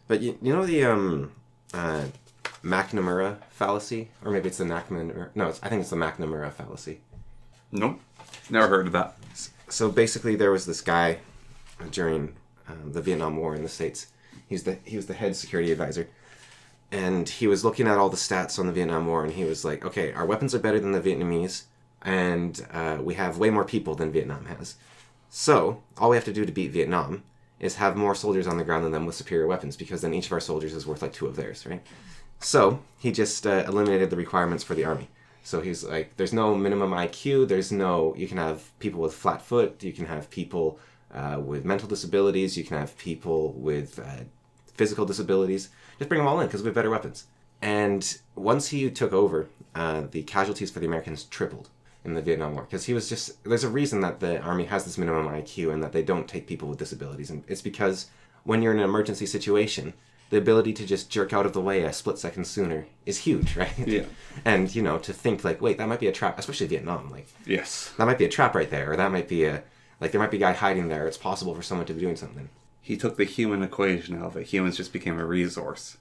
But you know the McNamara fallacy? Or maybe it's the McNamara... No, I think it's the McNamara fallacy. Nope. Never heard of that. So basically there was this guy during the Vietnam War in the States. He was the head security advisor. And he was looking at all the stats on the Vietnam War, and he was like, okay, our weapons are better than the Vietnamese, and we have way more people than Vietnam has. So all we have to do to beat Vietnam is have more soldiers on the ground than them with superior weapons, because then each of our soldiers is worth like 2 of theirs, right? So he just eliminated the requirements for the army. So he's like, there's no minimum IQ, you can have people with flat foot, you can have people with mental disabilities, you can have people with physical disabilities. Just bring them all in because we have better weapons. And once he took over, the casualties for the Americans tripled in the Vietnam War. Because there's a reason that the Army has this minimum IQ and that they don't take people with disabilities. And it's because when you're in an emergency situation, the ability to just jerk out of the way a split second sooner is huge, right? Yeah. And, to think like, wait, that might be a trap, especially Vietnam. Like, yes. That might be a trap right there, or that might be there might be a guy hiding there. It's possible for someone to be doing something. He took the human equation out of it. Humans just became a resource.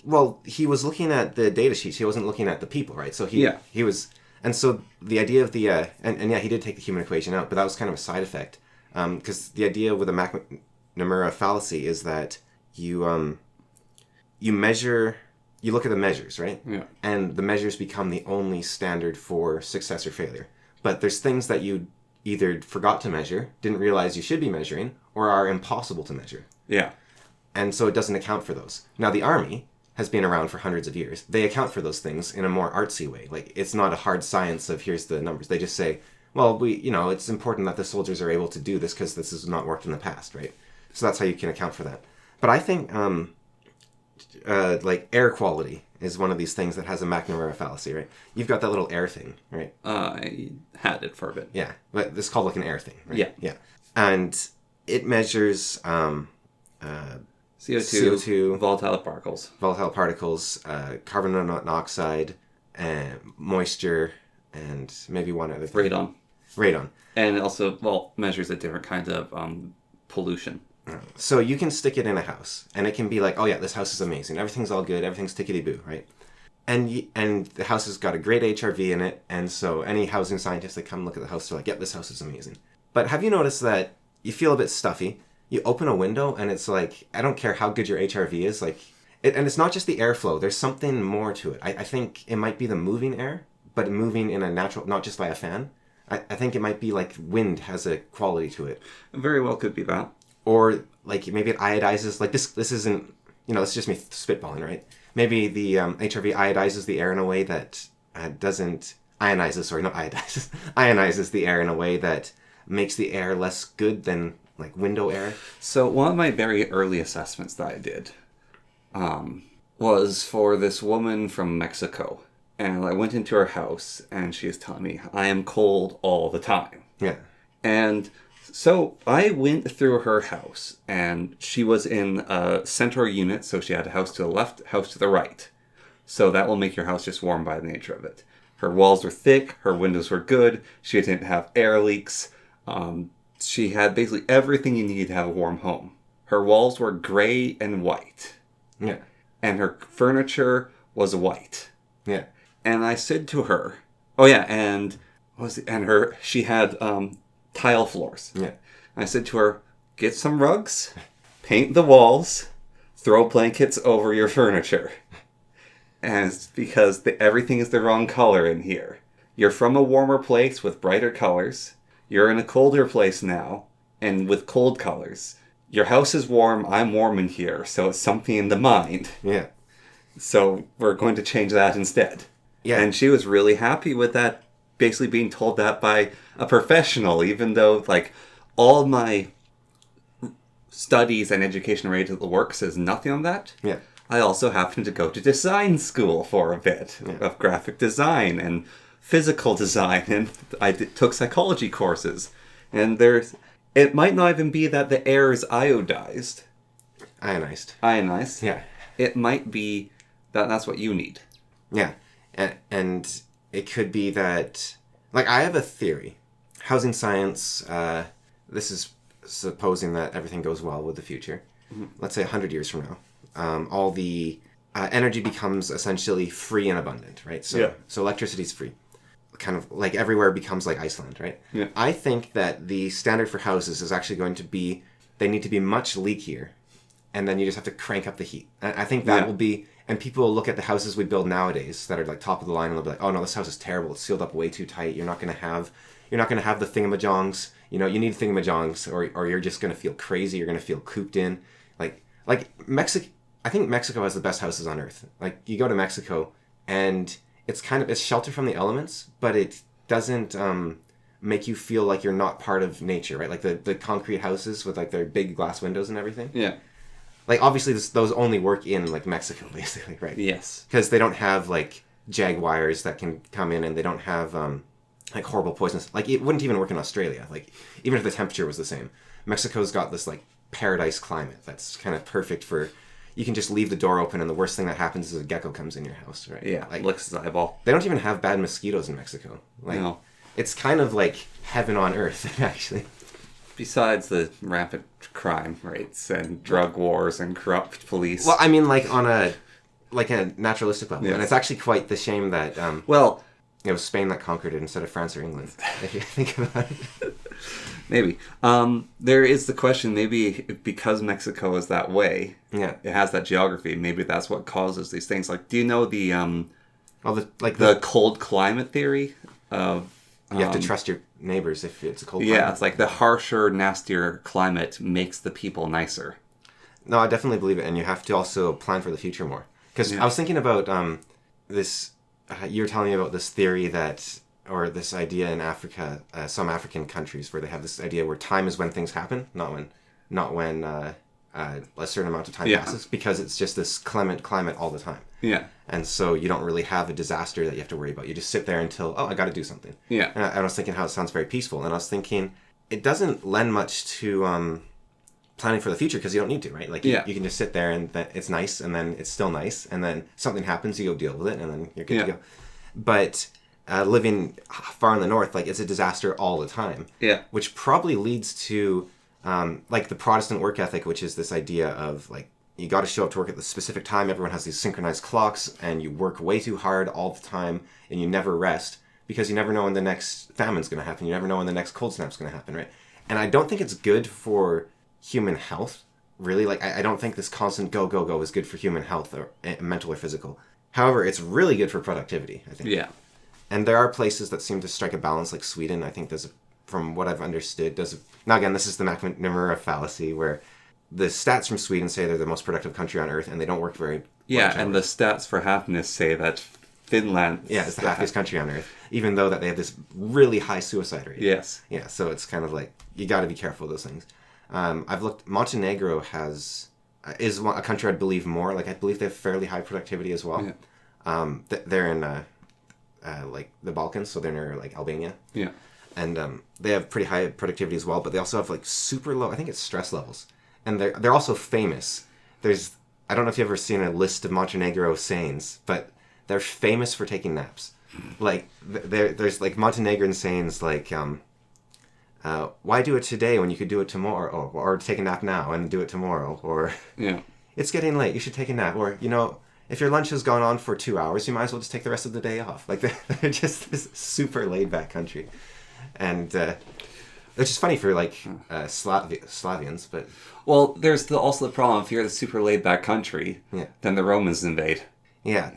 Well, he was looking at the data sheets. He wasn't looking at the people, right? So he was... And so the idea of the... he did take the human equation out, but that was kind of a side effect. Because the idea with the McNamara fallacy is that you measure... You look at the measures, right? Yeah. And the measures become the only standard for success or failure. But there's things that you either forgot to measure, didn't realize you should be measuring, or are impossible to measure. Yeah. And so it doesn't account for those. Now, the Army has been around for hundreds of years. They account for those things in a more artsy way. Like, it's not a hard science of here's the numbers. They just say, well, it's important that the soldiers are able to do this because this has not worked in the past, right? So that's how you can account for that. But I think, air quality is one of these things that has a McNamara fallacy, right? You've got that little air thing, right? I had it for a bit. Yeah, but this is called like an air thing, right? Yeah. Yeah. And it measures CO2, volatile particles, carbon monoxide, moisture, and maybe one other thing. Radon. And it also, measures a different kind of pollution. So you can stick it in a house, and it can be like, oh yeah, this house is amazing. Everything's all good. Everything's tickety-boo, right? And the house has got a great HRV in it, and so any housing scientists that come look at the house, they're like, yep, this house is amazing. But have you noticed that you feel a bit stuffy? You open a window, and it's like, I don't care how good your HRV is, and it's not just the airflow. There's something more to it. I think it might be the moving air, but moving in a natural, not just by a fan. I think it might be like wind has a quality to it. Very well could be that. Or, maybe it iodizes, this isn't, it's just me spitballing, right? Maybe the HRV iodizes the air in a way that ionizes the air in a way that makes the air less good than, window air. So one of my very early assessments that I did was for this woman from Mexico. And I went into her house, and she was telling me, I am cold all the time. Yeah. And... So I went through her house, and she was in a central unit, so she had a house to the left, house to the right. So that will make your house just warm by the nature of it. Her walls were thick, her windows were good, she didn't have air leaks. She had basically everything you need to have a warm home. Her walls were gray and white. Yeah. And her furniture was white. Yeah. And I said to her, she had... tile floors. Yeah. I said to her, get some rugs, paint the walls, throw blankets over your furniture. And it's because everything is the wrong color in here. You're from a warmer place with brighter colors. You're in a colder place now, and with cold colors. Your house is warm, I'm warm in here, so it's something in the mind. Yeah. So we're going to change that instead. Yeah. And she was really happy with that. Basically being told that by a professional, even though, all my studies and education related to the work says nothing on that. Yeah. I also happened to go to design school for a bit of graphic design and physical design, and I took psychology courses. And it might not even be that the air is iodized. Ionized. Yeah. It might be that that's what you need. Yeah. And it could be that, I have a theory. Housing science, this is supposing that everything goes well with the future. Mm-hmm. Let's say 100 years from now. all the energy becomes essentially free and abundant, right? So electricity is free. Kind of like everywhere becomes like Iceland, right? Yeah. I think that the standard for houses is actually going to be, they need to be much leakier, and then you just have to crank up the heat. And I think that will be, and people will look at the houses we build nowadays that are like top of the line, and they'll be like, oh no, this house is terrible. It's sealed up way too tight. You're not going to have the thingamajongs. You know, you need thingamajongs, or you're just going to feel crazy. You're going to feel cooped in. Like Mexico. I think Mexico has the best houses on earth. Like, you go to Mexico, and it's sheltered from the elements, but it doesn't make you feel like you're not part of nature, right? Like the concrete houses with like their big glass windows and everything. Yeah. Like, obviously those only work in like Mexico, basically, right? Yes. Because they don't have like jaguars that can come in, and they don't have like horrible poisons. Like, it wouldn't even work in Australia. Like, even if the temperature was the same, Mexico's got this like paradise climate that's kind of perfect for. You can just leave the door open, and the worst thing that happens is a gecko comes in your house, right? Yeah, like, licks his eyeball. They don't even have bad mosquitoes in Mexico. Like, no. It's kind of like heaven on earth, actually. Besides the rampant crime rates and drug wars and corrupt police. Well, I mean, like on a naturalistic level, and it's actually quite the shame that it was Spain that conquered it instead of France or England. If you think about it. Maybe. There is the question, maybe because Mexico is that way, it has that geography, maybe that's what causes these things. Like, do you know the cold climate theory of... You have to trust your neighbors if it's a cold climate. Yeah, it's like the harsher, nastier climate makes the people nicer. No, I definitely believe it, and you have to also plan for the future more. Because I was thinking about this... you were telling me about this theory that... or this idea in Africa, some African countries, where they have this idea where time is when things happen, not when a certain amount of time passes, because it's just this clement climate all the time. Yeah. And so you don't really have a disaster that you have to worry about. You just sit there until, I got to do something. Yeah. And I was thinking how it sounds very peaceful, and I was thinking it doesn't lend much to planning for the future, because you don't need to, right? Like, you can just sit there, and it's nice, and then it's still nice, and then something happens, you go deal with it, and then you're good to go. But... living far in the north, like, it's a disaster all the time. Yeah. Which probably leads to, like, the Protestant work ethic, which is this idea of, like, you got to show up to work at the specific time. Everyone has these synchronized clocks, and you work way too hard all the time, and you never rest, because you never know when the next famine's going to happen. You never know when the next cold snap's going to happen, right? And I don't think it's good for human health, really. Like, I don't think this constant go, go, go is good for human health, or mental or physical. However, it's really good for productivity, I think. Yeah. And there are places that seem to strike a balance, like Sweden. I think from what I've understood, now again, this is the Nakamura fallacy, where the stats from Sweden say they're the most productive country on earth, and they don't work very Yeah, and the stats for happiness say that Finland... Yeah, it's the happiest country on earth, even though that they have this really high suicide rate. Yes. Yeah, so it's kind of like, you got to be careful of those things. I've looked, Montenegro is a country I'd believe more. Like, I believe they have fairly high productivity as well. Yeah. They're in... like the Balkans, so they're near like Albania. Yeah. And they have pretty high productivity as well, but they also have like super low, I think it's stress levels. And they're also famous. I don't know if you've ever seen a list of Montenegro sayings, but they're famous for taking naps. Like, there's like Montenegrin sayings like, why do it today when you could do it tomorrow? Or take a nap now and do it tomorrow. Or, it's getting late, you should take a nap. Or, if your lunch has gone on for 2 hours, you might as well just take the rest of the day off. Like, they're just this super laid-back country. And it's just funny for, like, Slavians, but... Well, there's also the problem, if you're the super laid-back country, then the Romans invade. Yeah.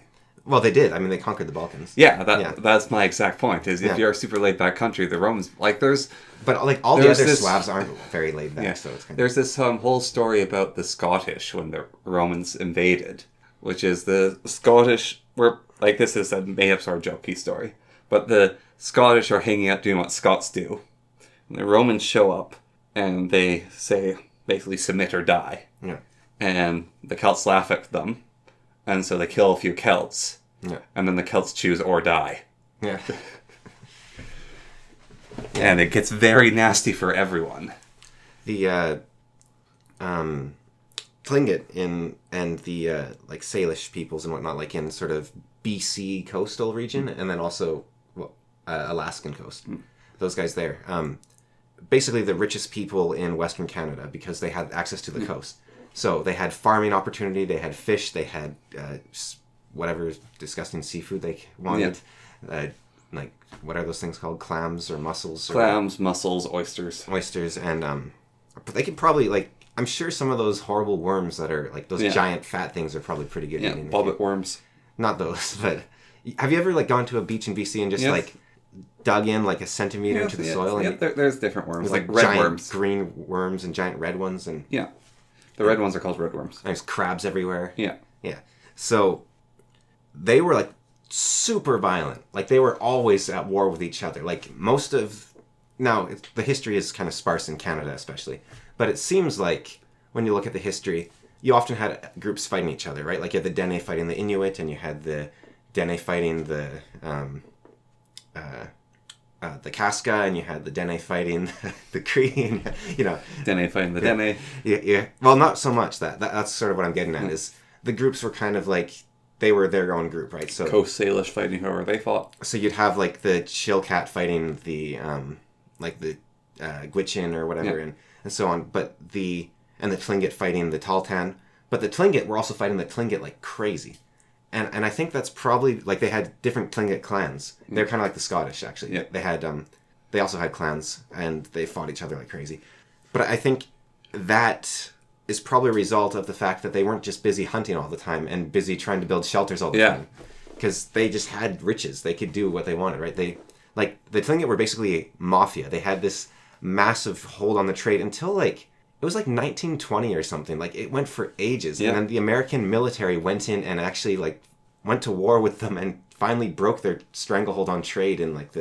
Well, they did. I mean, they conquered the Balkans. Yeah, that's my exact point, is if you're a super laid-back country, the Romans... Like, there's... But, like, all the other Slavs aren't very laid-back, so it's kind of... There's this whole story about the Scottish when the Romans invaded, which is the Scottish were like, this is a made-up sort of jokey story, but the Scottish are hanging out doing what Scots do. And the Romans show up and they say basically submit or die. Yeah. And the Celts laugh at them, and so they kill a few Celts. Yeah. And then the Celts choose or die. Yeah. And it gets very nasty for everyone. The Tlingit and the like Salish peoples and whatnot, like in sort of BC coastal region, and then also Alaskan coast. Those guys there, basically the richest people in Western Canada, because they had access to the coast. So they had farming opportunity, they had fish, they had whatever disgusting seafood they wanted. Like, what are those things called? Clams or mussels? Clams, mussels, oysters. Oysters, and but they could probably, like, I'm sure some of those horrible worms that are, like, those giant fat things are probably pretty good eating. Bobbit worms. Not those, but have you ever, like, gone to a beach in BC and just, like, dug in, like, a centimeter into the soil? Yeah, there's different worms, like red giant worms. green worms and giant red ones. And Yeah. The red ones are called red worms. there's crabs everywhere. Yeah. Yeah. So they were, like, super violent. Like, they were always at war with each other. Like, most of... Now, the history is kind of sparse in Canada, especially. But it seems like, when you look at the history, you often had groups fighting each other, right? Like, you had the Dene fighting the Inuit, and you had the Dene fighting the Casca, and you had the Dene fighting the Cree, and, you know... Dene fighting the Dene. Yeah. Well, not so much that. That's sort of what I'm getting at, is the groups were kind of like... They were their own group, right? So Coast Salish fighting whoever they fought. So you'd have, like, the Chilkat fighting the, like, the Gwich'in or whatever, and so on. But the Tlingit fighting the Tahltan. But the Tlingit were also fighting the Tlingit like crazy. And I think that's probably, like, they had different Tlingit clans. They're kind of like the Scottish, actually. Yeah. They had, they also had clans, and they fought each other like crazy. But I think that is probably a result of the fact that they weren't just busy hunting all the time and busy trying to build shelters all the time. Because they just had riches. They could do what they wanted, right? The Tlingit were basically a mafia. They had this massive hold on the trade until, like, it was like 1920 or something. Like, it went for ages. And then the American military went in and actually, like, went to war with them and finally broke their stranglehold on trade in, like,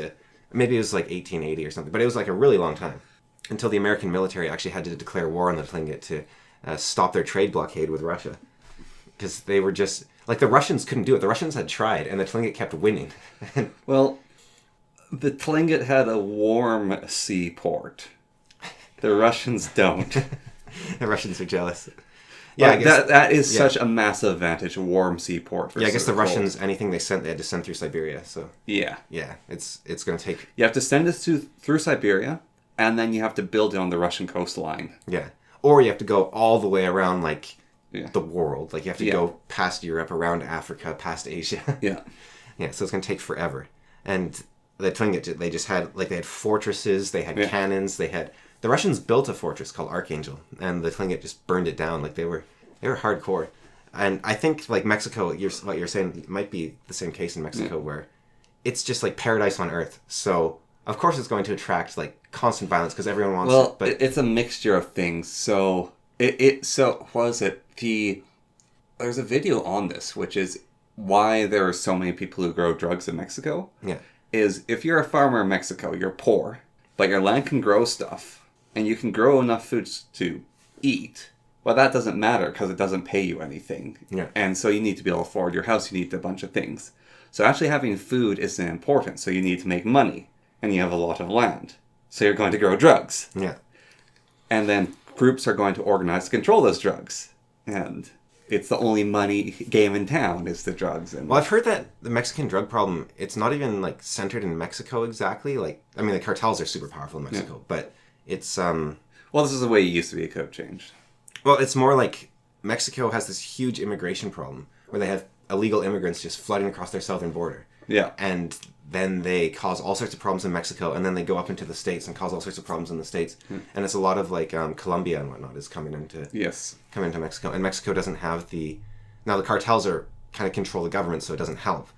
maybe it was like 1880 or something. But it was like a really long time until the American military actually had to declare war on the Tlingit to stop their trade blockade with Russia. Because they were just... Like, the Russians couldn't do it. The Russians had tried, and the Tlingit kept winning. Well, the Tlingit had a warm seaport. The Russians don't. The Russians are jealous. Yeah, I guess, that is such a massive advantage, a warm seaport. I guess the Russians, anything they sent, they had to send through Siberia, so... Yeah, it's going to take... You have to send it through Siberia, and then you have to build it on the Russian coastline. Yeah. Or you have to go all the way around, like, the world. Like, you have to go past Europe, around Africa, past Asia. Yeah, so it's going to take forever. And the Tlingit, they just had, like, they had fortresses, they had cannons, they had... The Russians built a fortress called Archangel, and the Tlingit just burned it down. Like, they were hardcore. And I think, like, Mexico, what you're saying might be the same case in Mexico, where it's just, like, paradise on earth. So, of course, it's going to attract, like, constant violence because everyone wants it. But it's a mixture of things. So, what was it? There's a video on this, which is why there are so many people who grow drugs in Mexico. Yeah. Is if you're a farmer in Mexico, you're poor, but your land can grow stuff, and you can grow enough foods to eat. Well, that doesn't matter because it doesn't pay you anything. Yeah. And so you need to be able to afford your house, you need a bunch of things. So actually having food isn't important, so you need to make money, and you have a lot of land. So you're going to grow drugs. Yeah. And then groups are going to organize to control those drugs. And it's the only money game in town is the drugs. And well, I've heard that the Mexican drug problem, it's not even, like, centered in Mexico exactly. Like, I mean, the cartels are super powerful in Mexico, but it's... Well, this is the way it used to be. It could have changed. Well, it's more like Mexico has this huge immigration problem where they have illegal immigrants just flooding across their southern border. Yeah. And then they cause all sorts of problems in Mexico, and then they go up into the States and cause all sorts of problems in the States. And it's a lot of, like, Colombia and whatnot is coming into Mexico. And Mexico doesn't have the... Now, the cartels kind of control the government, so it doesn't help.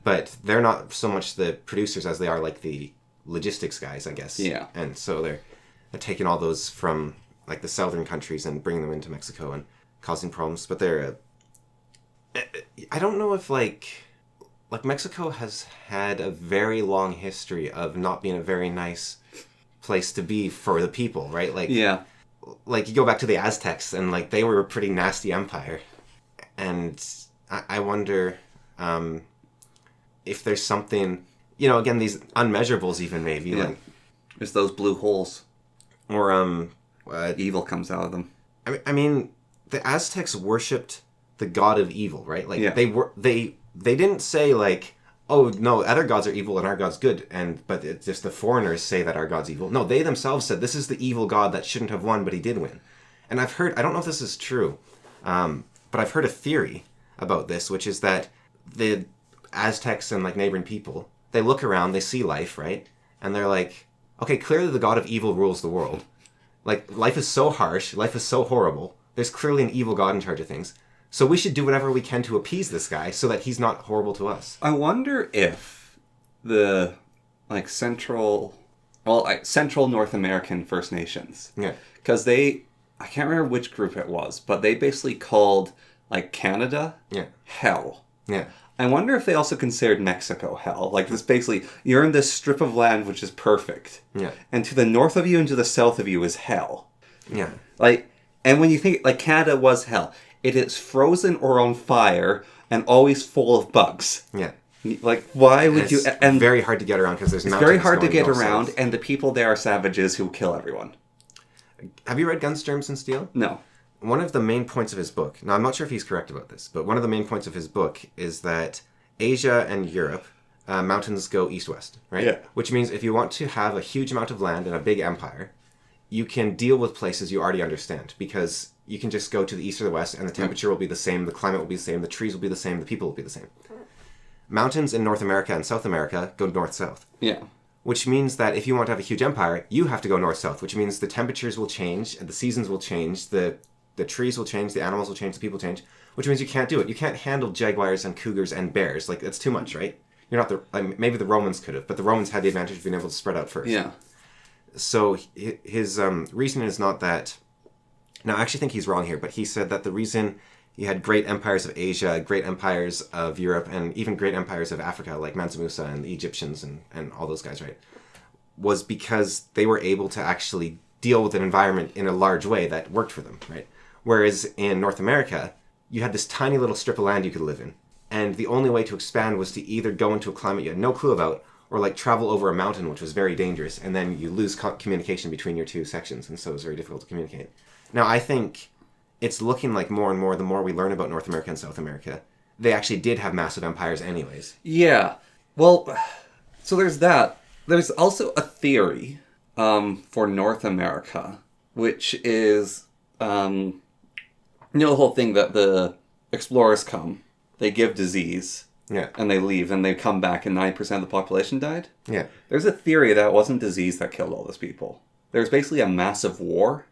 But they're not so much the producers as they are, like, the logistics guys, I guess. Yeah. And so they're taking all those from, like, the southern countries and bringing them into Mexico and causing problems. But they're... I don't know if, like, Mexico has had a very long history of not being a very nice place to be for the people, right? Like, like, you go back to the Aztecs, and, like, they were a pretty nasty empire. And I wonder if there's something, you know, again, these unmeasurables even maybe, like... There's those blue holes. Or, evil comes out of them. I mean, the Aztecs worshipped the god of evil, right? Like, they didn't say, like, oh, no, other gods are evil and our god's good, but it's just the foreigners say that our god's evil. No, they themselves said, this is the evil god that shouldn't have won, but he did win. And I've heard, I don't know if this is true, but I've heard a theory about this, which is that the Aztecs and like neighboring people, they look around, they see life, right? And they're like, okay, clearly the god of evil rules the world. Like, life is so harsh, life is so horrible, there's clearly an evil god in charge of things. So we should do whatever we can to appease this guy so that he's not horrible to us. I wonder if the, like, central North American First Nations. Yeah. Because I can't remember which group it was, but they basically called, like, Canada hell. Yeah. I wonder if they also considered Mexico hell. Like, this basically, you're in this strip of land which is perfect. Yeah. And to the north of you and to the south of you is hell. Yeah. Like, and when you think, like, Canada was hell, it is frozen or on fire and always full of bugs. Yeah. Like, why would you... And very hard to get around because there's It's mountains very hard to going get north, around, south. and the people there are savages who kill everyone. Have you read Guns, Germs, and Steel? No. One of the main points of his book, now I'm not sure if he's correct about this, but one of the main points of his book is that Asia and Europe, mountains go east-west, right? Yeah. Which means if you want to have a huge amount of land and a big empire, you can deal with places you already understand, because you can just go to the east or the west, and the temperature will be the same, the climate will be the same, the trees will be the same, the people will be the same. Mountains in North America and South America go north-south. Yeah. Which means that if you want to have a huge empire, you have to go north-south, which means the temperatures will change, and the seasons will change, the trees will change, the animals will change, the people change, which means you can't do it. You can't handle jaguars and cougars and bears. Like, that's too much, right? You're not maybe the Romans could have, but the Romans had the advantage of being able to spread out first. Yeah. So his reason is not that... Now, I actually think he's wrong here, but he said that the reason you had great empires of Asia, great empires of Europe, and even great empires of Africa, like Mansa Musa and the Egyptians and all those guys, right, was because they were able to actually deal with an environment in a large way that worked for them, right? Whereas in North America, you had this tiny little strip of land you could live in, and the only way to expand was to either go into a climate you had no clue about, or like travel over a mountain, which was very dangerous, and then you lose communication between your two sections, and so it was very difficult to communicate. Now, I think it's looking like more and more, the more we learn about North America and South America, they actually did have massive empires anyways. Yeah. Well, so there's that. There's also a theory for North America, which is, the whole thing that the explorers come, they give disease, and they leave, and they come back and 9% of the population died. Yeah. There's a theory that it wasn't disease that killed all those people. There's basically a massive war,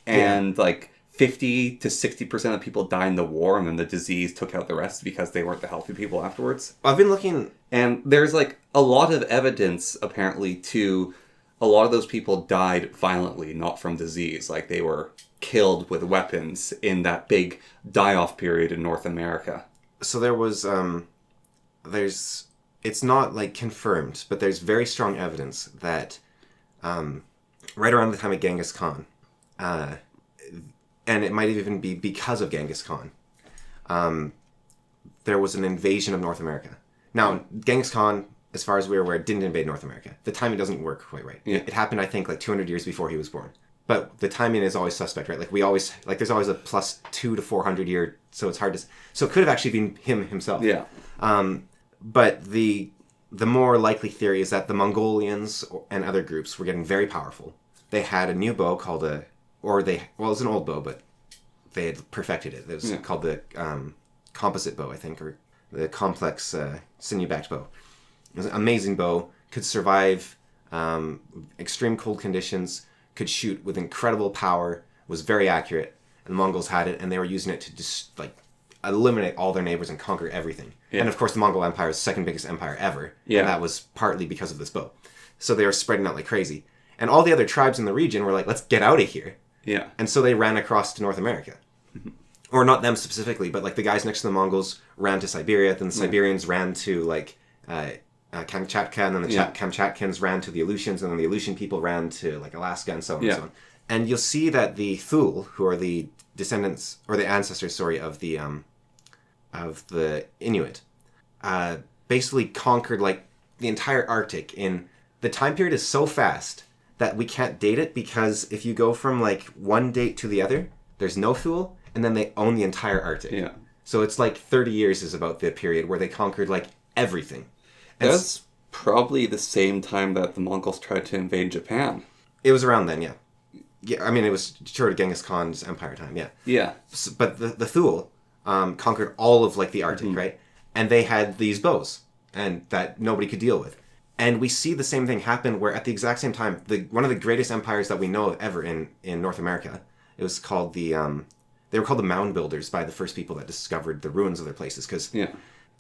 and like 50 to 60% of people died in the war, and then the disease took out the rest because they weren't the healthy people afterwards. I've been looking... And there's like a lot of evidence, apparently, to a lot of those people died violently, not from disease. Like, they were killed with weapons in that big die-off period in North America. So there was, it's not, like, confirmed, but there's very strong evidence that right around the time of Genghis Khan, and it might even be because of Genghis Khan, there was an invasion of North America. Now, Genghis Khan, as far as we're aware, didn't invade North America. The timing doesn't work quite right. Yeah. It happened, I think, like 200 years before he was born. But the timing is always suspect, right? Like, there's always a plus 2 to 400 year, so it's hard to... So it could have actually been him himself. Yeah. But the more likely theory is that the Mongolians and other groups were getting very powerful. They had a new bow called it was an old bow, but they had perfected it. It was called the composite bow, I think, or the complex sinew-backed bow. It was an amazing bow, could survive extreme cold conditions, could shoot with incredible power, was very accurate, and the Mongols had it, and they were using it to just, like, eliminate all their neighbors and conquer everything. Yeah. And, of course, the Mongol Empire is the second biggest empire ever, and that was partly because of this bow. So they were spreading out like crazy. And all the other tribes in the region were like, let's get out of here. Yeah. And so they ran across to North America. Mm-hmm. Or not them specifically, but, like, the guys next to the Mongols ran to Siberia, then the Siberians ran to, like, Kamchatka, and then the Kamchatkans ran to the Aleutians, and then the Aleutian people ran to, like, Alaska, and so on and so on. And you'll see that the Thule, who are the descendants, or the ancestors, sorry, of the Inuit, basically conquered, like, the entire Arctic in... The time period is so fast that we can't date it, because if you go from, like, one date to the other, there's no Thule, and then they own the entire Arctic. Yeah. So it's like 30 years is about the period where they conquered, like, everything. And that's probably the same time that the Mongols tried to invade Japan. It was around then, yeah. Yeah, I mean, it was sort of Genghis Khan's empire time, yeah. Yeah. But the Thule conquered all of, like, the Arctic, right? And they had these bows, and that nobody could deal with. And we see the same thing happen where at the exact same time, one of the greatest empires that we know of ever in North America, it was called they were called the Mound Builders by the first people that discovered the ruins of their places. Yeah.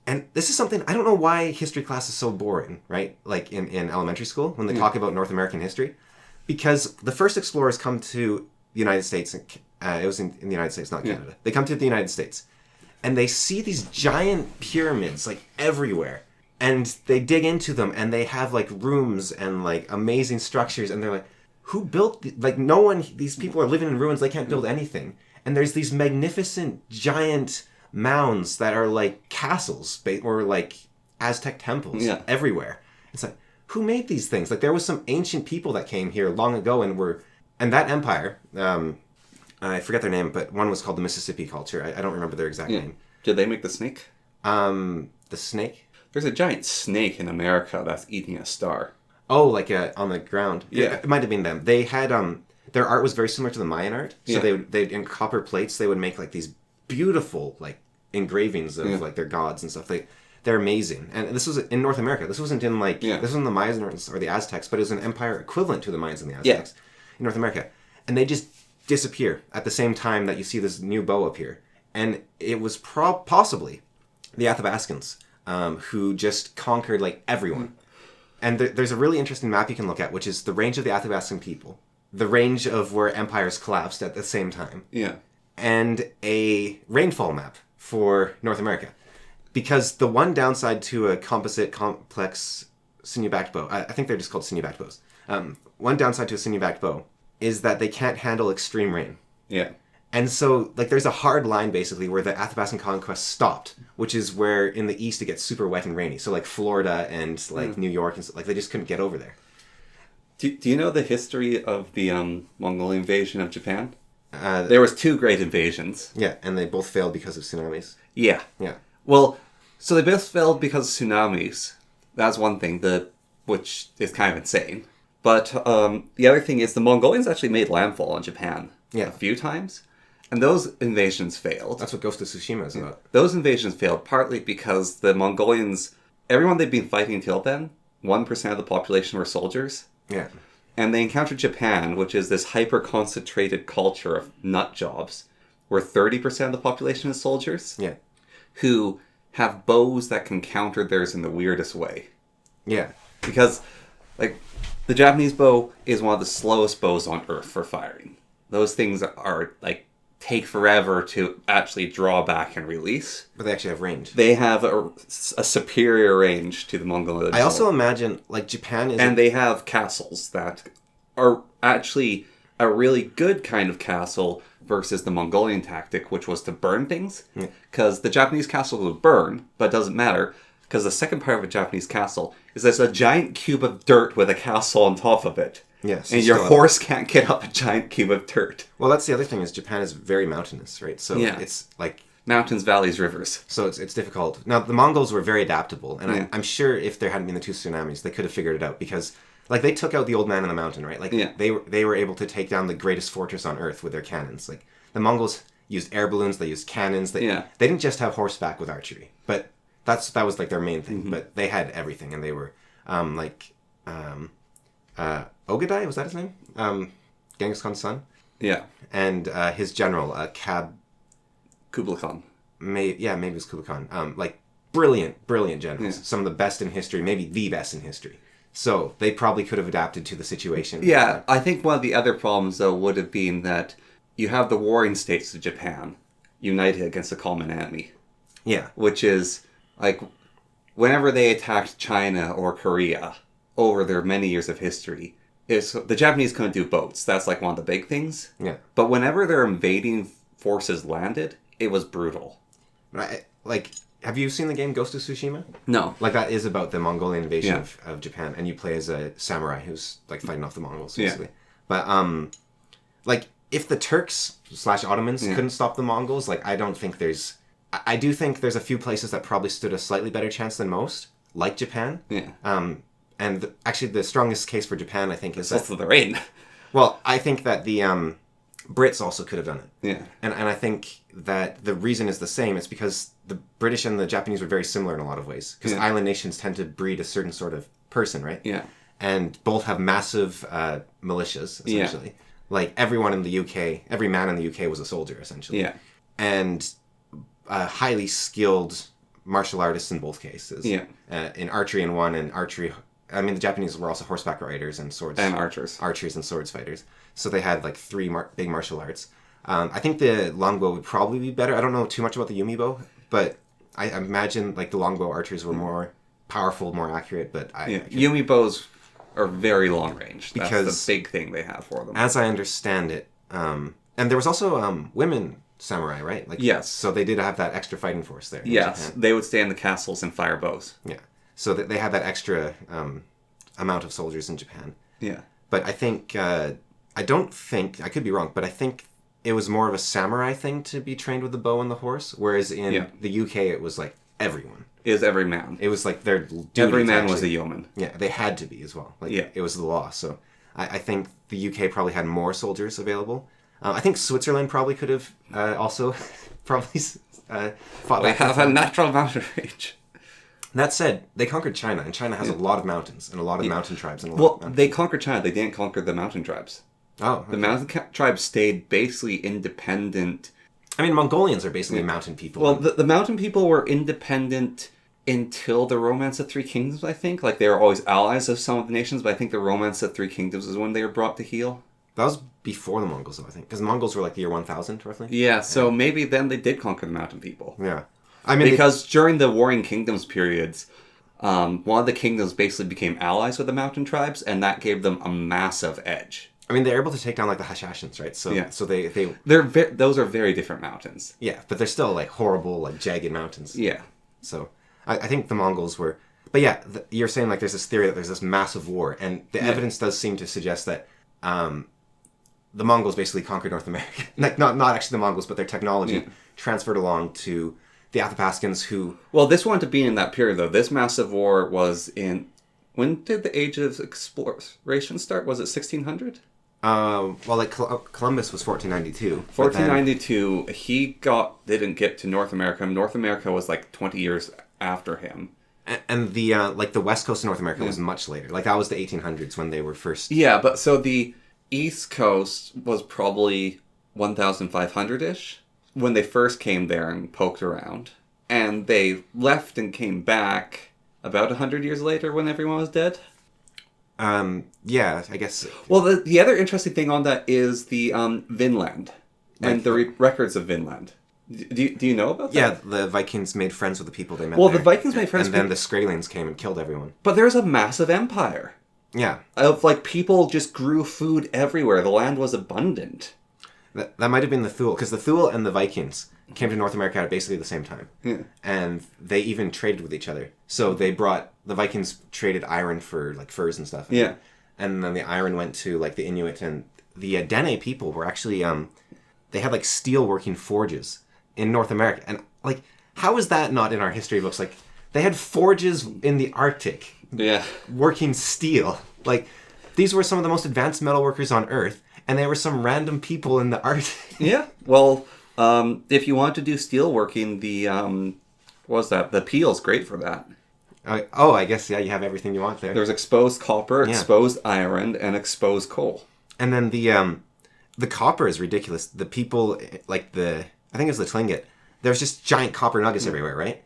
And this is something, I don't know why history class is so boring, right? Like in elementary school, when they talk about North American history. Because the first explorers come to the United States, it was in the United States, not Canada. They come to the United States, and they see these giant pyramids, like, everywhere. And they dig into them, and they have, like, rooms and, like, amazing structures, and they're like, who built, like, no one, these people are living in ruins, they can't build anything. And there's these magnificent, giant mounds that are like castles, or like Aztec temples everywhere. It's like, who made these things? Like, there was some ancient people that came here long ago and that empire, I forget their name, but one was called the Mississippi culture. I don't remember their exact name. Did they make the snake? The snake? There's a giant snake in America that's eating a star. Oh, like on the ground. Yeah. It might have been them. They had, their art was very similar to the Mayan art. So they'd in copper plates, they would make, like, these beautiful, like, engravings of like their gods and stuff. They're amazing. And this was in North America. This wasn't in this wasn't the Mayans or the Aztecs, but it was an empire equivalent to the Mayans and the Aztecs in North America. And they just disappear at the same time that you see this new bow appear. And it was possibly the Athabascans who just conquered, like, everyone. And there's a really interesting map you can look at, which is the range of the Athabascan people, the range of where empires collapsed at the same time. Yeah. And a rainfall map for North America. Because the one downside to a composite complex sinew-backed bow, I think they're just called sinew-backed bows. One downside to a sinew-backed bow is that they can't handle extreme rain. Yeah. And so, like, there's a hard line, basically, where the Athabascan conquest stopped, which is where in the east it gets super wet and rainy. So, like, Florida and, like, New York, and like, they just couldn't get over there. Do you know the history of the Mongolian invasion of Japan? There was 2 great invasions. Yeah, and they both failed because of tsunamis. Yeah. Yeah. Well, so they both failed because of tsunamis. That's one thing, which is kind of insane. But the other thing is the Mongolians actually made landfall in Japan a few times. And those invasions failed. That's what Ghost of Tsushima is about. Those invasions failed partly because the Mongolians, everyone they'd been fighting till then, 1% of the population were soldiers. Yeah. And they encountered Japan, which is this hyper-concentrated culture of nut jobs, where 30% of the population is soldiers. Yeah. Who have bows that can counter theirs in the weirdest way. Yeah. Because, like, the Japanese bow is one of the slowest bows on Earth for firing. Those things take forever to actually draw back and release. But they actually have range. They have a superior range to the Mongolian. I also imagine, like, Japan is... And they have castles that are actually a really good kind of castle versus the Mongolian tactic, which was to burn things. Because the Japanese castle would burn, but it doesn't matter, because the second part of a Japanese castle is there's a giant cube of dirt with a castle on top of it. Yes. And your horse can't get up a giant cube of dirt. Well, that's the other thing, is Japan is very mountainous, right? So it's like... Mountains, valleys, rivers. So it's difficult. Now, the Mongols were very adaptable, and I'm sure if there hadn't been the 2 tsunamis, they could have figured it out, because, like, they took out the old man on the mountain, right? Like, they were able to take down the greatest fortress on Earth with their cannons. Like, the Mongols used air balloons, they used cannons. They didn't just have horseback with archery, but that was, like, their main thing. But they had everything, and they were, Ogadai, was that his name? Genghis Khan's son? Yeah. And his general, Kublai Khan. Maybe it was Kublai Khan. Like, brilliant generals. Some of the best in history, maybe the best in history. So, they probably could have adapted to the situation. Yeah, I think one of the other problems, though, would have been that you have the warring states of Japan united against a common enemy. Yeah. Which is, like, whenever they attacked China or Korea over their many years of history, the Japanese couldn't do boats. That's, like, one of the big things. Yeah. But whenever their invading forces landed, it was brutal. Right. Like, have you seen the game Ghost of Tsushima? No. Like, that is about the Mongolian invasion of Japan, and you play as a samurai who's, like, fighting off the Mongols, basically. But, like, if the Turks / Ottomans couldn't stop the Mongols, like, I don't think there's... I do think there's a few places that probably stood a slightly better chance than most, like Japan. Yeah. And actually, the strongest case for Japan, I think, is that... Also the rain. Well, I think that the Brits also could have done it. Yeah. And I think that the reason is the same. It's because the British and the Japanese were very similar in a lot of ways. Because island nations tend to breed a certain sort of person, right? Yeah. And both have massive militias, essentially. Yeah. Like, everyone in the UK, every man in the UK was a soldier, essentially. Yeah. And highly skilled martial artists in both cases. Yeah. In archery in one, and archery... I mean, the Japanese were also horseback riders and swords... And archers. Archers and swords fighters. So they had, like, three big martial arts. I think the longbow would probably be better. I don't know too much about the Yumibo, but I imagine, like, the longbow archers were more powerful, more accurate, but Yumi bows are very long range. That's the big thing they have for them. As I understand it, and there was also women samurai, right? Like, yes. So they did have that extra fighting force there. Yes, they would stay in the castles and fire bows. Yeah. So they had that extra amount of soldiers in Japan. Yeah. But I think, I don't think, I could be wrong, but I think it was more of a samurai thing to be trained with the bow and the horse, whereas in the UK it was like everyone. It was every man. It was like their duty. Every man was a yeoman. Yeah, they had to be as well. Like, it was the law. So I think the UK probably had more soldiers available. I think Switzerland probably could have also probably fought back. They have a natural mountain range. That said, they conquered China, and China has a lot of mountains and a lot of mountain tribes. And They conquered China. They didn't conquer the mountain tribes. Oh, okay. The mountain tribes stayed basically independent. I mean, Mongolians are basically mountain people. Well, the mountain people were independent until the Romance of Three Kingdoms, I think. Like, they were always allies of some of the nations, but I think the Romance of Three Kingdoms is when they were brought to heel. That was before the Mongols, though, I think. Because the Mongols were like the year 1000, roughly. Yeah, so maybe then they did conquer the mountain people. Yeah. I mean, because during the Warring Kingdoms periods, one of the kingdoms basically became allies with the mountain tribes, and that gave them a massive edge. I mean, they're able to take down, like, the Hashashins, right? So, so those are very different mountains. Yeah, but they're still, like, horrible, like, jagged mountains. Yeah. So, I think the Mongols were... But yeah, you're saying, like, there's this theory that there's this massive war, and the evidence does seem to suggest that the Mongols basically conquered North America. Like, not actually the Mongols, but their technology transferred along to the Athapascans, who... Well, this wanted to be in that period, though. This massive war was in... When did the Age of Exploration start? Was it 1600? Well, like, Columbus was 1492. 1492, he didn't get to North America. North America was, like, 20 years after him. And the, like, the west coast of North America was much later. Like, that was the 1800s when they were first... Yeah, but so the east coast was probably 1500-ish when they first came there and poked around. And they left and came back about 100 years later when everyone was dead. Yeah, I guess. Well, the other interesting thing on that is the Vinland and the records of Vinland. Do you know about that? Yeah, the Vikings made friends with the people they met Well, there. the Vikings made friends and then the Skrælings came and killed everyone. But there's a massive empire. Yeah. Of, like, people just grew food everywhere. The land was abundant. That might have been the Thule, because the Thule and the Vikings came to North America at basically the same time. Yeah. And they even traded with each other. So the Vikings traded iron for, like, furs and stuff. Yeah. And then the iron went to, like, the Inuit, and the Dene people were actually, they had, like, steel-working forges in North America. And, like, how is that not in our history books? Like, they had forges in the Arctic. Yeah. Working steel. Like, these were some of the most advanced metalworkers on Earth, and they were some random people in the Arctic. Yeah. Well, if you want to do steel working, the, the peel's great for that. I guess, yeah, you have everything you want there. There's exposed copper, exposed iron, and exposed coal. And then the copper is ridiculous. The people, like I think it was the Tlingit, there's just giant copper nuggets everywhere, right?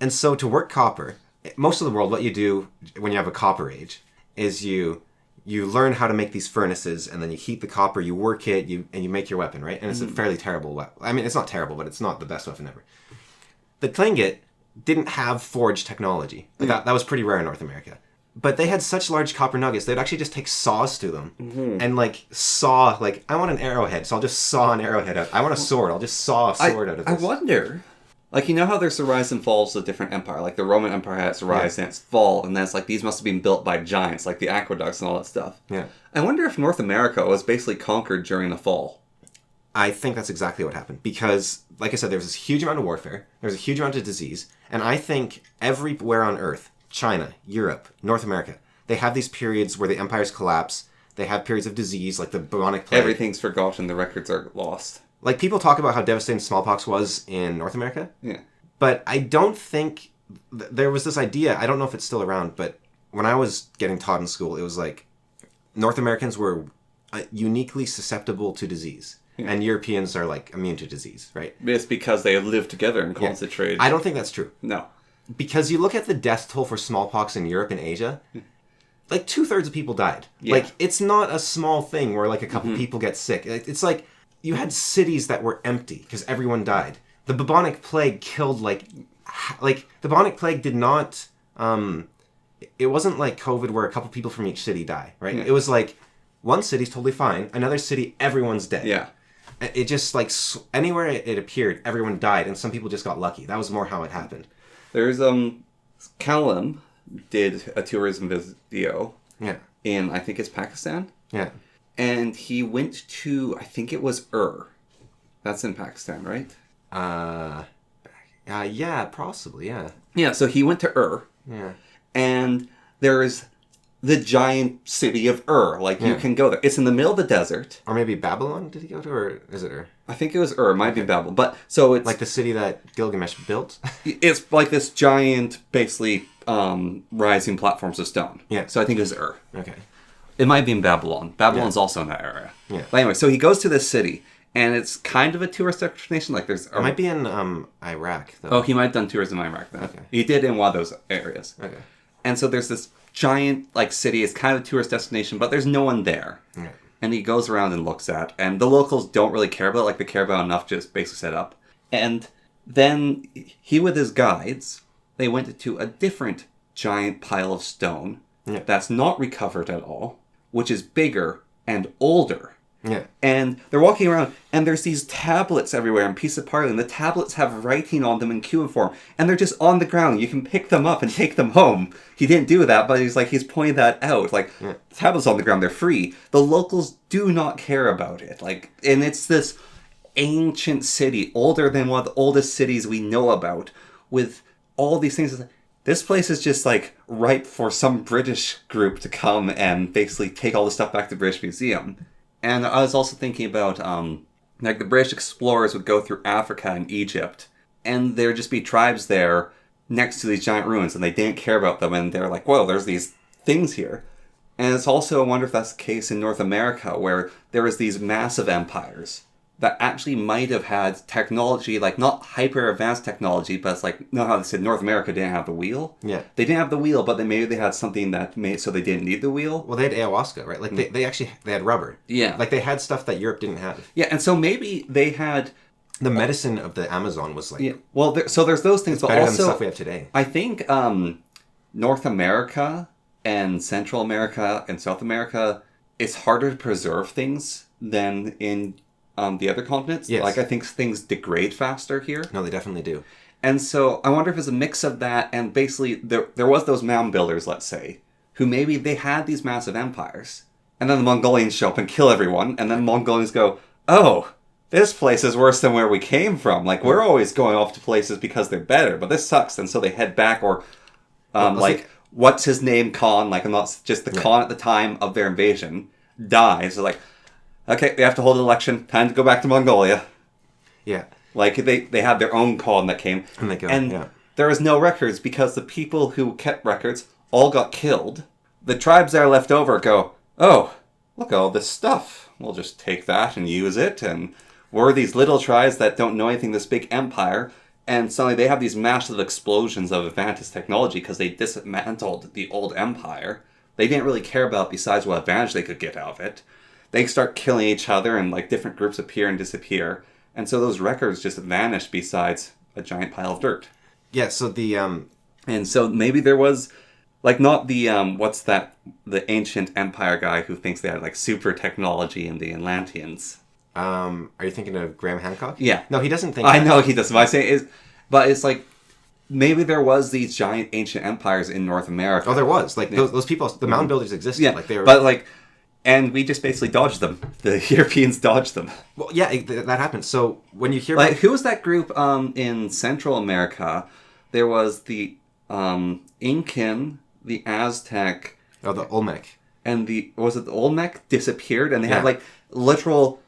And so to work copper, most of the world, what you do when you have a copper age is you learn how to make these furnaces, and then you heat the copper, you work it, and you make your weapon, right? And it's a fairly terrible weapon. I mean, it's not terrible, but it's not the best weapon ever. The Tlingit didn't have forge technology. That was pretty rare in North America. But they had such large copper nuggets, they'd actually just take saws to them and, like, saw, like, I want an arrowhead, so I'll just saw an arrowhead out. I want a sword, I'll just saw a sword out of this. I wonder, like, you know how there's the rise and falls of different empire? Like, the Roman Empire had its rise and its fall, and then it's like, these must have been built by giants, like the aqueducts and all that stuff. Yeah. I wonder if North America was basically conquered during the fall. I think that's exactly what happened. Because, like I said, there was this huge amount of warfare, there was a huge amount of disease, and I think everywhere on Earth, China, Europe, North America, they have these periods where the empires collapse, They have periods of disease, like the bubonic plague. Everything's forgotten. The records are lost. Like, people talk about how devastating smallpox was in North America. Yeah. But I don't think... there was this idea, I don't know if it's still around, but when I was getting taught in school, it was like North Americans were uniquely susceptible to disease. Yeah. And Europeans are, like, immune to disease, right? It's because they lived together and concentrated. I don't think that's true. No. Because you look at the death toll for smallpox in Europe and Asia, like 2/3 of people died. Yeah. Like, it's not a small thing where, like, a couple people get sick. It's like you had cities that were empty because everyone died. The bubonic plague killed, like the bubonic plague did not, it wasn't like COVID where a couple people from each city die, right? Yeah. It was like, one city's totally fine, another city, everyone's dead. Yeah. It just, like, anywhere it appeared, everyone died, and some people just got lucky. That was more how it happened. There's, Callum did a tourism video. Yeah. In, I think it's Pakistan. Yeah. And he went to, I think it was That's in Pakistan, right? Yeah, possibly, yeah. Yeah, so he went to Yeah. And there's the giant city of Like, you can go there. It's in the middle of the desert. Or maybe Babylon did he go to, or is it I think it was It might be Babylon. But, so it's... like the city that Gilgamesh built? It's like this giant, basically, rising platforms of stone. Yeah. So I think it was Okay. It might be in Babylon. Babylon's also in that area. Yeah. But anyway, so he goes to this city, and it's kind of a tourist destination. Like, there's... It might be in Iraq, though. Oh, he might have done tourism in Iraq, then. Okay. He did in one of those areas. Okay. And so there's this giant, like, city. It's kind of a tourist destination, but there's no one there. Yeah. And he goes around and looks at, and the locals don't really care about it. Like, they care about enough to just basically set up. And then he, with his guides, they went to a different giant pile of stone that's not recovered at all, which is bigger and older. Yeah. And they're walking around, and there's these tablets everywhere and pieces of pottery, and the tablets have writing on them in cuneiform, and they're just on the ground. You can pick them up and take them home. He didn't do that, but he's pointing that out. Like, the tablets on the ground, they're free. The locals do not care about it. Like, and it's this ancient city, older than one of the oldest cities we know about, with all these things. This place is just, like, ripe for some British group to come and basically take all the stuff back to the British Museum. And I was also thinking about, like, the British explorers would go through Africa and Egypt, and there'd just be tribes there next to these giant ruins, and they didn't care about them, and they're like, whoa, there's these things here. And it's also, I wonder if that's the case in North America, where there was these massive empires that actually might have had technology, like, not hyper-advanced technology, but it's like, how they said North America didn't have the wheel? Yeah. They didn't have the wheel, but maybe they had something that made so they didn't need the wheel. Well, they had ayahuasca, right? Like, they had rubber. Yeah. Like, they had stuff that Europe didn't have. Yeah, and so maybe they had... The medicine of the Amazon was, like... Yeah, well, so there's those things, but better also... than the stuff we have today. I think North America and Central America and South America, it's harder to preserve things than in... the other continents. Yes. Like, I think things degrade faster here. No, they definitely do. And so I wonder if it's a mix of that, and basically there was those mound builders, let's say, who maybe they had these massive empires, and then the Mongolians show up and kill everyone, and then Mongolians go, oh, this place is worse than where we came from. Like, we're always going off to places because they're better, but this sucks, and so they head back, or what's his name, Khan, like, I'm not just the Khan at the time of their invasion, dies. They're like, okay, they have to hold an election. Time to go back to Mongolia. Yeah. Like, they had their own Khan that came. And they go, there was no records because the people who kept records all got killed. The tribes that are left over go, oh, look at all this stuff. We'll just take that and use it. And we're these little tribes that don't know anything, this big empire. And suddenly they have these massive explosions of advanced technology because they dismantled the old empire. They didn't really care about besides what advantage they could get out of it. They start killing each other, and, like, different groups appear and disappear. And so those records just vanish besides a giant pile of dirt. Yeah, so the... And so maybe there was, like, not the, the ancient empire guy who thinks they had, like, super technology in the Atlanteans. Are you thinking of Graham Hancock? Yeah. No, he doesn't think I that. know he doesn't. But it's like, maybe there was these giant ancient empires in North America. Oh, there was. Like, those people, the mound builders existed. Yeah, like, they were... but, like... And we just basically dodged them. The Europeans dodged them. Well, yeah, that happens. So when you hear like, who was that group in Central America? There was the Incan, the Aztec. Oh, the Olmec. and the Olmec disappeared, and they had like literal,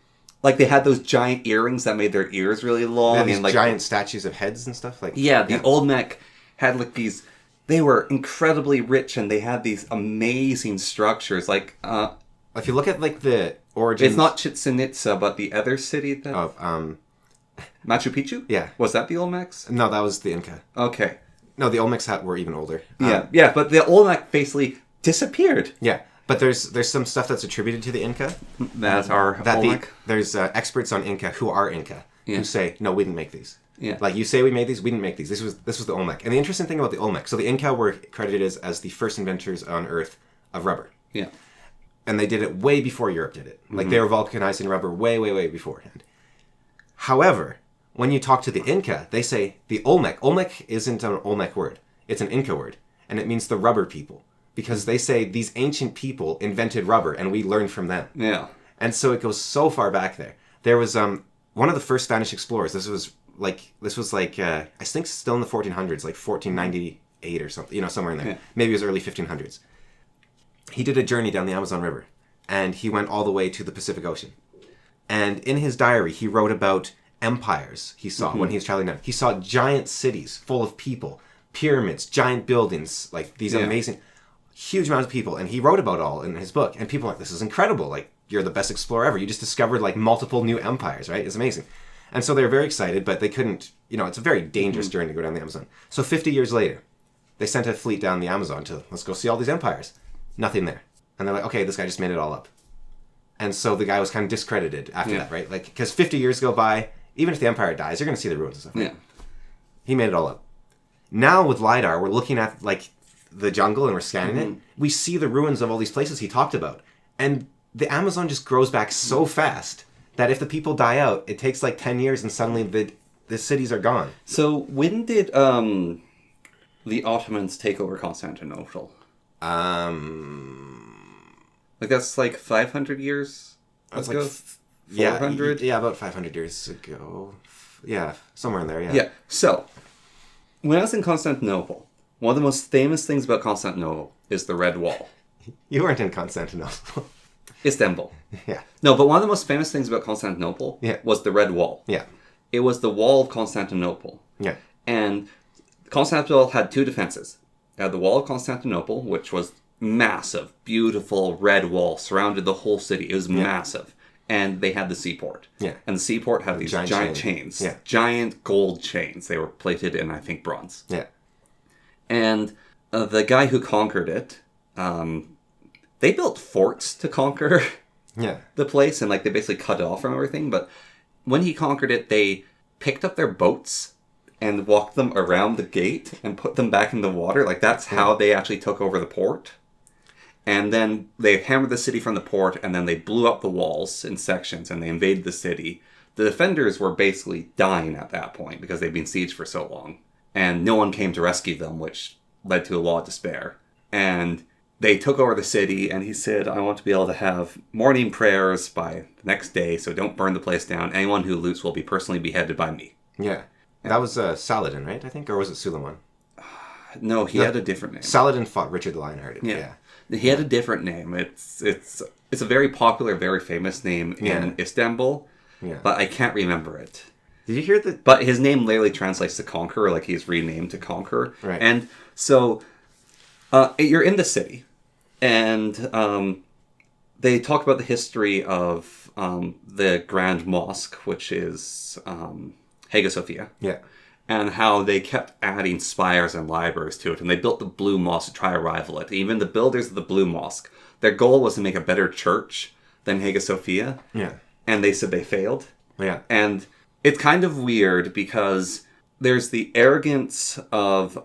like they had those giant earrings that made their ears really long, these and like giant statues of heads and stuff. Like the Olmec had like these. They were incredibly rich, and they had these amazing structures. Like if you look at like the origins, it's not Chichen Itza, but the other city that of Machu Picchu. Yeah, was that the Olmecs? No, that was the Inca. Okay. No, the Olmecs were even older. Yeah, but the Olmec basically disappeared. Yeah, but there's some stuff that's attributed to the Inca. That's our Olmec. There's experts on Inca who are Inca who say, no, we didn't make these. Yeah. Like, you say we made these, we didn't make these. This was the Olmec. And the interesting thing about the Olmec, so the Inca were credited as the first inventors on Earth of rubber. Yeah. And they did it way before Europe did it. Like, they were vulcanizing rubber way, way, way beforehand. However, when you talk to the Inca, they say the Olmec. Olmec isn't an Olmec word. It's an Inca word. And it means the rubber people. Because they say these ancient people invented rubber and we learned from them. Yeah. And so it goes so far back there. There was one of the first Spanish explorers. This was like I think still in the 1400s, like 1498 or something, somewhere in there. Yeah. Maybe it was early 1500s. He did a journey down the Amazon River, and he went all the way to the Pacific Ocean. And in his diary, he wrote about empires he saw when he was traveling down. He saw giant cities full of people, pyramids, giant buildings, like these amazing, huge amounts of people. And he wrote about all in his book. And people were like, this is incredible. Like, you're the best explorer ever. You just discovered like multiple new empires, right? It's amazing. And so they were very excited, but they couldn't, it's a very dangerous journey to go down the Amazon. So 50 years later, they sent a fleet down the Amazon to, let's go see all these empires. Nothing there. And they're like, okay, this guy just made it all up. And so the guy was kind of discredited after that, right? Like, because 50 years go by, even if the empire dies, you're going to see the ruins and stuff. Right? Yeah. He made it all up. Now with LiDAR, we're looking at, like, the jungle and we're scanning it. We see the ruins of all these places he talked about. And the Amazon just grows back so fast that if the people die out, it takes like 10 years and suddenly the cities are gone. So when did the Ottomans take over Constantinople? Like that's like 500 years ago? 400? Yeah, about 500 years ago. Yeah, somewhere in there, yeah. Yeah, so when I was in Constantinople, one of the most famous things about Constantinople is the Red Wall. You weren't in Constantinople. Istanbul. Yeah. No, but one of the most famous things about Constantinople was the Red Wall. Yeah. It was the wall of Constantinople. Yeah. And Constantinople had two defenses. It had the wall of Constantinople, which was massive, beautiful red wall, surrounded the whole city. It was massive. And they had the seaport. Yeah. And the seaport had these giant chains. Yeah. Giant gold chains. They were plated in, I think, bronze. Yeah. And the guy who conquered it, they built forts to conquer the place, and like they basically cut it off from everything. But when he conquered it, they picked up their boats and walked them around the gate and put them back in the water. Like that's how they actually took over the port. And then they hammered the city from the port, and then they blew up the walls in sections, and they invaded the city. The defenders were basically dying at that point because they'd been sieged for so long. And no one came to rescue them, which led to a lot of despair. And they took over the city, and he said, I want to be able to have morning prayers by the next day, so don't burn the place down. Anyone who loots will be personally beheaded by me. Yeah. That was Saladin, right, I think? Or was it Suleiman? No, he had a different name. Saladin fought Richard the Lionhearted. Yeah. He had a different name. It's a very popular, very famous name in Istanbul, but I can't remember it. Did you hear that? But his name literally translates to conqueror, like he's renamed to conquer. Right. And so you're in the city, and they talk about the history of the Grand Mosque, which is Hagia Sophia. Yeah. And how they kept adding spires and libraries to it. And they built the Blue Mosque to try to rival it. Even the builders of the Blue Mosque, their goal was to make a better church than Hagia Sophia. Yeah. And they said they failed. Yeah. And it's kind of weird because there's the arrogance of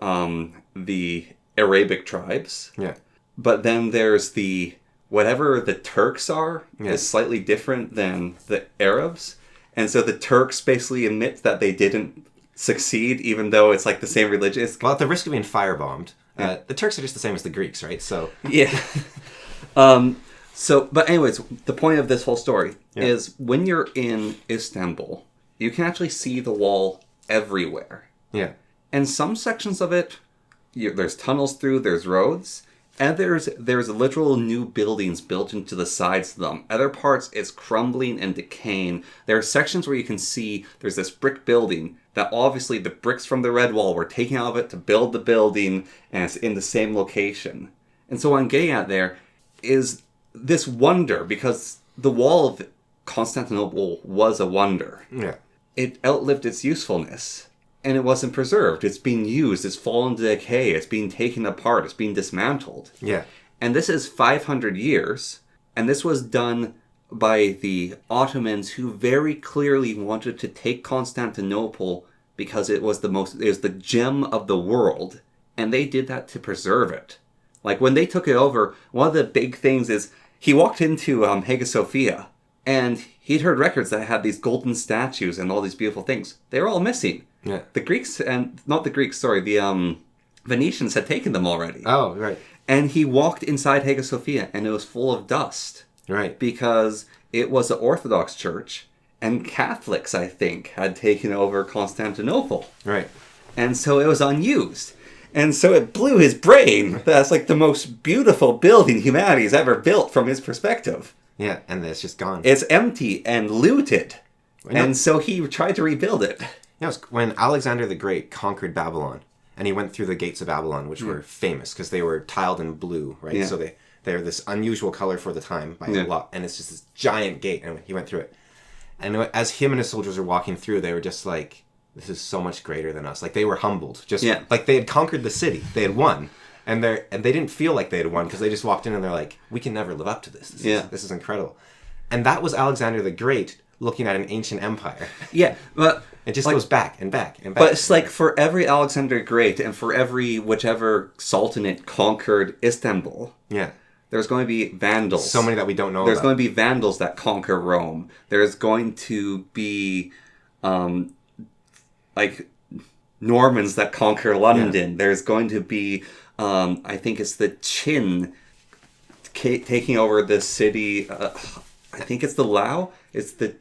the Arabic tribes. Yeah. But then there's the, whatever the Turks are, is slightly different than the Arabs. And so the Turks basically admit that they didn't succeed, even though it's like the same religion. Well, at the risk of being firebombed, the Turks are just the same as the Greeks, right? So yeah. But anyways, the point of this whole story is when you're in Istanbul, you can actually see the wall everywhere. Yeah. And some sections of it, there's tunnels through, there's roads, And there's literal new buildings built into the sides of them. Other parts is crumbling and decaying. There are sections where you can see there's this brick building that obviously the bricks from the red wall were taken out of it to build the building, and it's in the same location. And so what I'm getting at there is this wonder, because the wall of Constantinople was a wonder. Yeah. It outlived its usefulness. And it wasn't preserved. It's being used. It's fallen to decay. It's being taken apart. It's being dismantled. Yeah. And this is 500 years. And this was done by the Ottomans, who very clearly wanted to take Constantinople because it was the gem of the world. And they did that to preserve it. Like when they took it over, one of the big things is he walked into Hagia Sophia, and he'd heard records that had these golden statues and all these beautiful things. They were all missing. Yeah. The Greeks, and not the Greeks, sorry, the Venetians had taken them already. Oh, right. And he walked inside Hagia Sophia, and it was full of dust. Right. Because it was an Orthodox church, and Catholics, I think, had taken over Constantinople. Right. And so it was unused. And so it blew his brain. That's like the most beautiful building humanity's ever built from his perspective. Yeah, and it's just gone. It's empty and looted. And so he tried to rebuild it. Yeah, it was when Alexander the Great conquered Babylon, and he went through the gates of Babylon, which were famous because they were tiled in blue, right? Yeah. So they're this unusual color for the time by a lot, and it's just this giant gate, and he went through it. And as him and his soldiers were walking through, they were just like, this is so much greater than us. Like, they were humbled. Just like they had conquered the city. They had won. And they didn't feel like they had won because they just walked in and they're like, we can never live up to this. This is incredible. And that was Alexander the Great looking at an ancient empire. Yeah, but it just goes back and back and back. But it's like for every Alexander the Great and for every whichever sultanate conquered Istanbul, there's going to be Vandals. So many that we don't know There's about. going to be Vandals that conquer Rome. There's going to be like Normans that conquer London. Yeah. There's going to be, I think it's the Qin taking over the city. I think it's the Lao. It's the...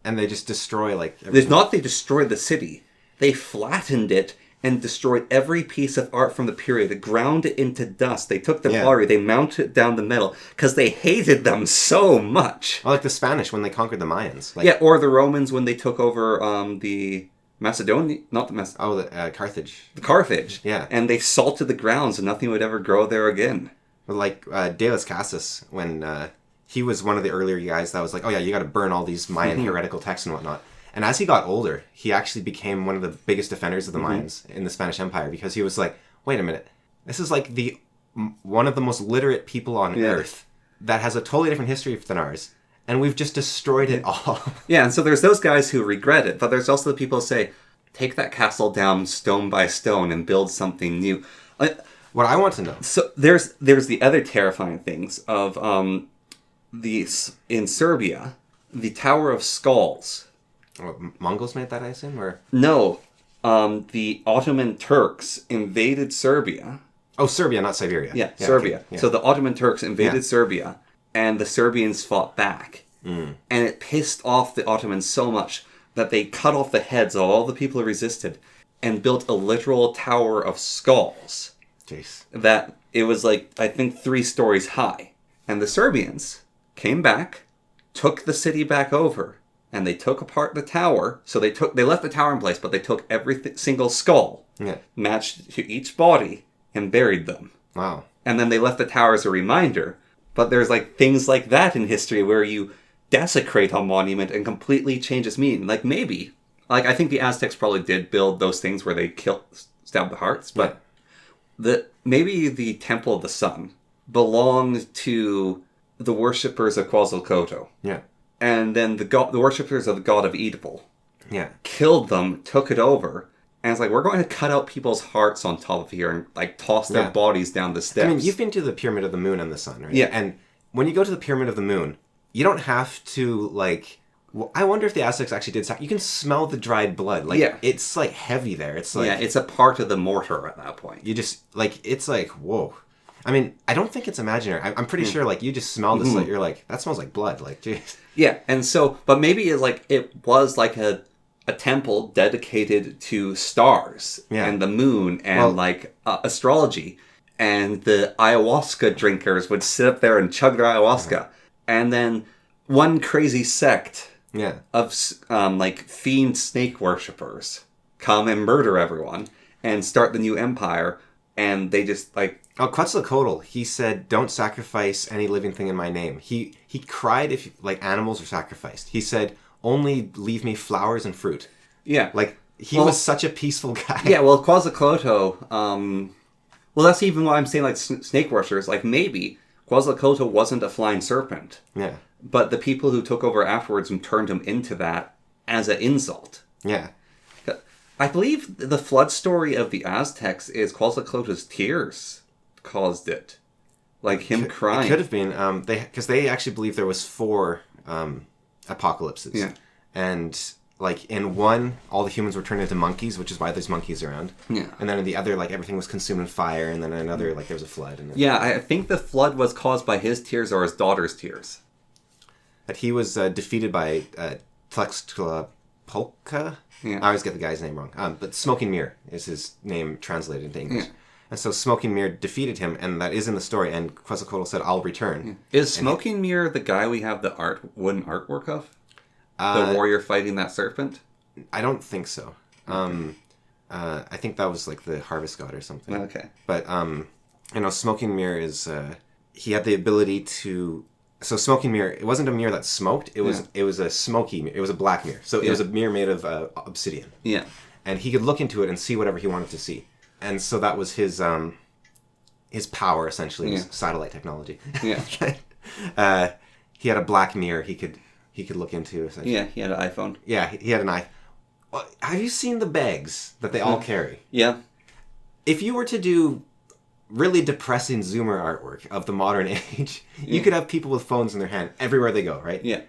And they just destroy, like... It's not they destroyed the city. They flattened it and destroyed every piece of art from the period. They ground it into dust. They took the pottery, they mounted it down the middle, because they hated them so much. Well, like the Spanish when they conquered the Mayans. Like, yeah, or the Romans when they took over the Macedonia... Not the Macedonia... Oh, the Carthage. The Carthage. Yeah. And they salted the grounds and nothing would ever grow there again. But like De Las Casas, when... he was one of the earlier guys that was like, oh yeah, you got to burn all these Mayan heretical texts and whatnot. And as he got older, he actually became one of the biggest defenders of the Mayans in the Spanish Empire, because he was like, wait a minute, this is like one of the most literate people on earth that has a totally different history than ours, and we've just destroyed it all. Yeah, and so there's those guys who regret it, but there's also the people who say, take that castle down stone by stone and build something new. What I want to know. So there's the other terrifying things of... in Serbia, the Tower of Skulls. What, Mongols made that, I assume? Or no, the Ottoman Turks invaded Serbia. Oh, Serbia, not Siberia. Yeah, Serbia. Okay. Yeah. So the Ottoman Turks invaded Serbia, and the Serbians fought back. And it pissed off the Ottomans so much that they cut off the heads of all the people who resisted and built a literal Tower of Skulls. Jeez. That it was like, I think, 3 stories high. And the Serbians came back, took the city back over, and they took apart the tower. So they left the tower in place, but they took every single skull, matched to each body, and buried them. Wow. And then they left the tower as a reminder. But there's like things like that in history where you desecrate a monument and completely change its meaning. Like maybe, like I think the Aztecs probably did build those things where they stabbed the hearts, but maybe the Temple of the Sun belonged to the worshippers of Quetzalcoatl. Yeah. And then the worshippers of the god of Oedipal. Yeah. Killed them, took it over, and it's like, we're going to cut out people's hearts on top of here and like toss their bodies down the steps. I mean, you've been to the Pyramid of the Moon and the Sun, right? Yeah. And when you go to the Pyramid of the Moon, you don't have to like... Well, I wonder if the Aztecs actually did... You can smell the dried blood. Like, it's like heavy there. It's like... Yeah, it's a part of the mortar at that point. You just, like, it's like, whoa. I mean, I don't think it's imaginary. I'm pretty sure, like, you just smell this, like, you're like, that smells like blood. Like, jeez. Yeah, and so, but maybe it's like, it was like a temple dedicated to stars and the moon and astrology. and the ayahuasca drinkers would sit up there and chug their ayahuasca. And then one crazy sect Yeah. of like fiend snake worshippers come and murder everyone and start the new empire, and they just like... Oh, Quetzalcoatl, he said, "Don't sacrifice any living thing in my name." He cried if like animals were sacrificed. He said, "Only leave me flowers and fruit." Yeah. Like, he was such a peaceful guy. Yeah, well, Quetzalcoatl, well, that's even why I'm saying, like, snake worshippers, like, maybe Quetzalcoatl wasn't a flying serpent. Yeah. But the people who took over afterwards and turned him into that as an insult. Yeah. I believe the flood story of the Aztecs is Quetzalcoatl's tears caused it. Like, him crying. It could have been, because they actually believe there was 4 apocalypses. Yeah. And, like, in one, all the humans were turned into monkeys, which is why there's monkeys around. Yeah. And then in the other, like, everything was consumed in fire, and then in another, like, there was a flood. And Yeah, I think the flood was caused by his tears or his daughter's tears. That he was defeated by Tlaxcalpolca. Yeah. I always get the guy's name wrong. But Smoking Mirror is his name translated into English. Yeah. And so Smoking Mirror defeated him, and that is in the story, and Quetzalcoatl said, "I'll return." Yeah. Is Smoking Mirror the guy we have the wooden artwork of? The warrior fighting that serpent? I don't think so. I think that was like the harvest god or something. Okay. But, Smoking Mirror is, he had the ability to... So Smoking Mirror, it wasn't a mirror that smoked, it was a smoky mirror. It was a black mirror. So it was a mirror made of obsidian. Yeah. And he could look into it and see whatever he wanted to see. And so that was his power, essentially, his satellite technology. Yeah. He had a black mirror he could look into, essentially. Yeah, he had an iPhone. Yeah, he had an eye. Well, have you seen the bags that they all carry? Yeah. If you were to do really depressing Zoomer artwork of the modern age, you could have people with phones in their hand everywhere they go, right? Yeah.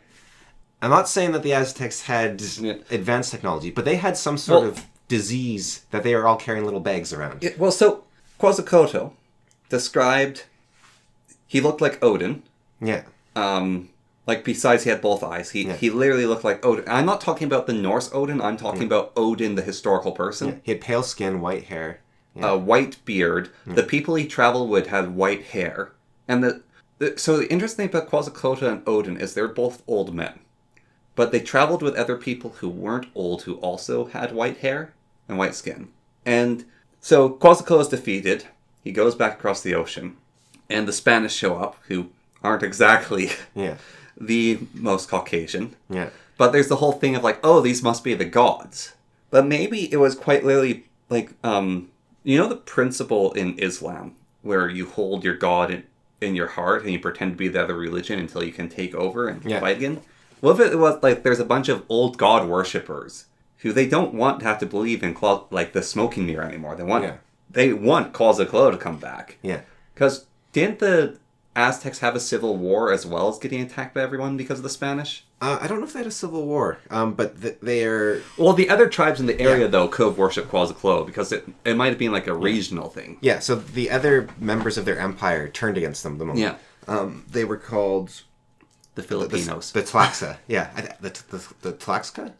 I'm not saying that the Aztecs had advanced technology, but they had some sort of disease that they are all carrying little bags around. Well, so Quetzalcoatl described he looked like Odin. Yeah. Like, besides he had both eyes, he literally looked like Odin. I'm not talking about the Norse Odin, I'm talking about Odin, the historical person. Yeah. He had pale skin, white hair. A white beard. The people he traveled with had white hair. And so the interesting thing about Quetzalcoatl and Odin is they're both old men. But they traveled with other people who weren't old, who also had white hair and white skin. And so Quetzalcoatl is defeated. He goes back across the ocean. And the Spanish show up, who aren't exactly the most Caucasian. Yeah. But there's the whole thing of like, oh, these must be the gods. But maybe it was quite literally like, you know the principle in Islam where you hold your God in your heart and you pretend to be the other religion until you can take over and fight again? What if it was like there's a bunch of old God worshippers who they don't want to have to believe in like the smoking mirror anymore. They want Quetzalcoatl to come back. Yeah. Because didn't the Aztecs have a civil war as well as getting attacked by everyone because of the Spanish? I don't know if they had a civil war, but they are... Well, the other tribes in the area, though, could have worshipped Quetzalcoatl because it might have been like a regional thing. Yeah, so the other members of their empire turned against them the moment. Yeah. They were called... The Filipinos. The Tlaxa. Yeah. The Tlaxca?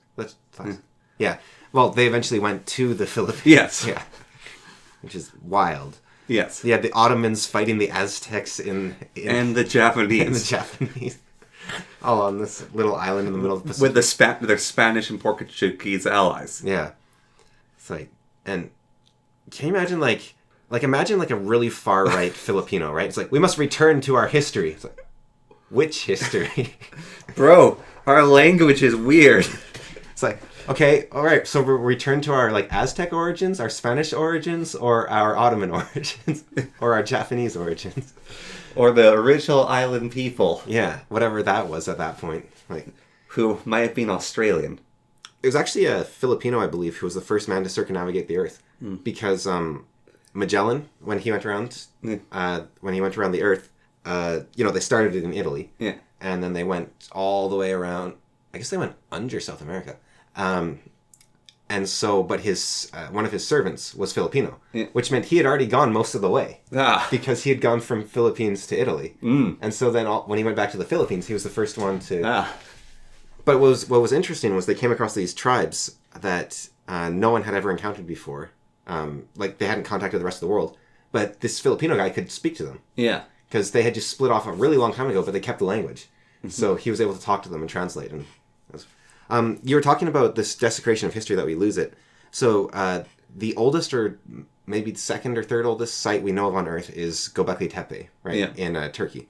Yeah. Well, they eventually went to the Philippines. Yes. Yeah. Which is wild. Yes. Yeah, the Ottomans fighting the Aztecs and the Japanese. And the Japanese. All on this little island in the middle of the Pacific. With their Spanish and Portuguese allies. Yeah. It's like, and can you imagine imagine a really far right Filipino, right? It's like, we must return to our history. It's like, which history? Bro, our language is weird. It's like, okay, all right, so we'll return to our Aztec origins, our Spanish origins, or our Ottoman origins, or our Japanese origins. Or the original island people. Yeah, whatever that was at that point. Who might have been Australian. It was actually a Filipino, I believe, who was the first man to circumnavigate the Earth. Because Magellan, when he went around the Earth, they started it in Italy. Yeah. And then they went all the way around. I guess they went under South America. And so, but his one of his servants was Filipino, which meant he had already gone most of the way because he had gone from Philippines to Italy. And so then when he went back to the Philippines, he was the first one to... But what was interesting was they came across these tribes that no one had ever encountered before. They hadn't contacted the rest of the world. But this Filipino guy could speak to them. Yeah. Because they had just split off a really long time ago, but they kept the language. So he was able to talk to them and translate. And you were talking about this desecration of history that we lose it. So the oldest, or maybe the second or third oldest site we know of on Earth is Göbekli Tepe, right, in Turkey.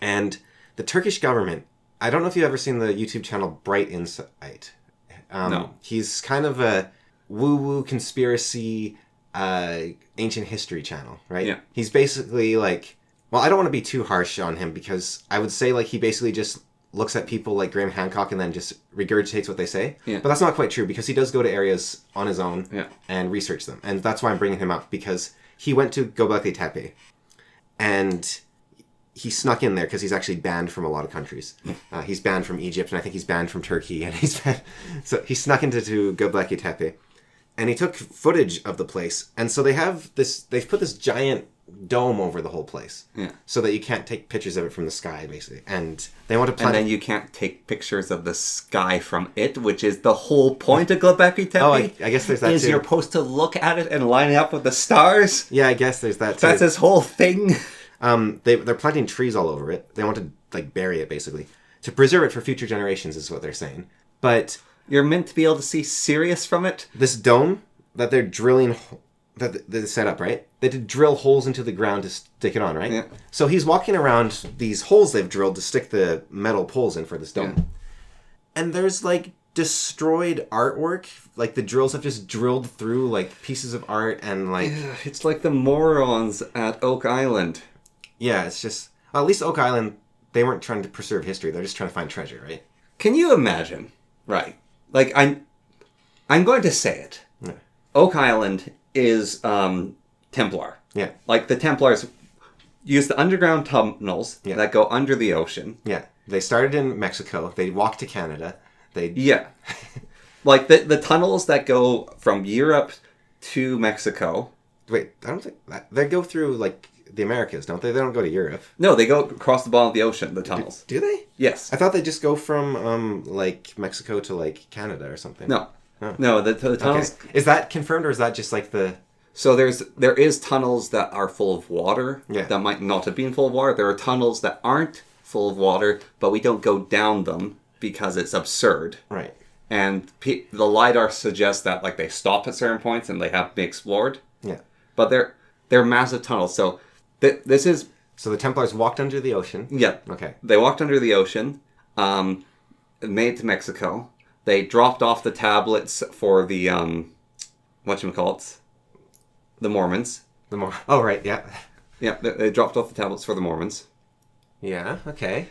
And the Turkish government, I don't know if you've ever seen the YouTube channel Bright Insight. No. He's kind of a woo-woo conspiracy ancient history channel, right? Yeah. He's basically like... Well, I don't want to be too harsh on him because I would say like he basically just looks at people like Graham Hancock and then just regurgitates what they say. Yeah. But that's not quite true because he does go to areas on his own Yeah. and research them. And that's why I'm bringing him up, because he went to Göbekli Tepe and he snuck in there because he's actually banned from a lot of countries. He's banned from Egypt, and I think he's banned from Turkey. And so he snuck into Göbekli Tepe and he took footage of the place. And so they've put this giant dome over the whole place, so that you can't take pictures of it from the sky, basically. And they want to plant... And then you can't take pictures of the sky from it, which is the whole point of Göbekli Tepe. Oh, I guess there's that is too. You're supposed to look at it and line it up with the stars. Yeah, I guess there's that too. That's his whole thing. They're planting trees all over it. They want to like bury it, basically, to preserve it for future generations, is what they're saying. But you're meant to be able to see Sirius from it. This dome that they're drilling, that they set up, right? They did drill holes into the ground to stick it on, right? Yeah. So he's walking around these holes they've drilled to stick the metal poles in for this dome. Yeah. And there's like destroyed artwork. Like the drills have just drilled through like pieces of art and like... Yeah, it's like the morons at Oak Island. Yeah, it's just... Well, at least Oak Island, they weren't trying to preserve history. They're just trying to find treasure, right? Can you imagine? Right. Like, I'm going to say it. Yeah. Oak Island is Templar. Yeah. Like the Templars use the underground tunnels that go under the ocean. Yeah. They started in Mexico. They walked to Canada. Yeah. Like the tunnels that go from Europe to Mexico. Wait, I don't think that... They go through like the Americas, don't they? They don't go to Europe. No, they go across the bottom of the ocean, the tunnels. Do they? Yes. I thought they just go from like Mexico to like Canada or something. No. Oh. No, the tunnels... Okay. Is that confirmed, or is that just like the... So there is tunnels that are full of water that might not have been full of water. There are tunnels that aren't full of water, but we don't go down them because it's absurd. Right. And the LiDAR suggests that like they stop at certain points and they have to be explored. Yeah. But they're massive tunnels. So this is... So the Templars walked under the ocean. Yeah. Okay. They walked under the ocean, made it to Mexico. They dropped off the tablets for the, whatchamacallits? The Mormons. Oh, right, yeah. Yeah, they dropped off the tablets for the Mormons. Yeah, okay.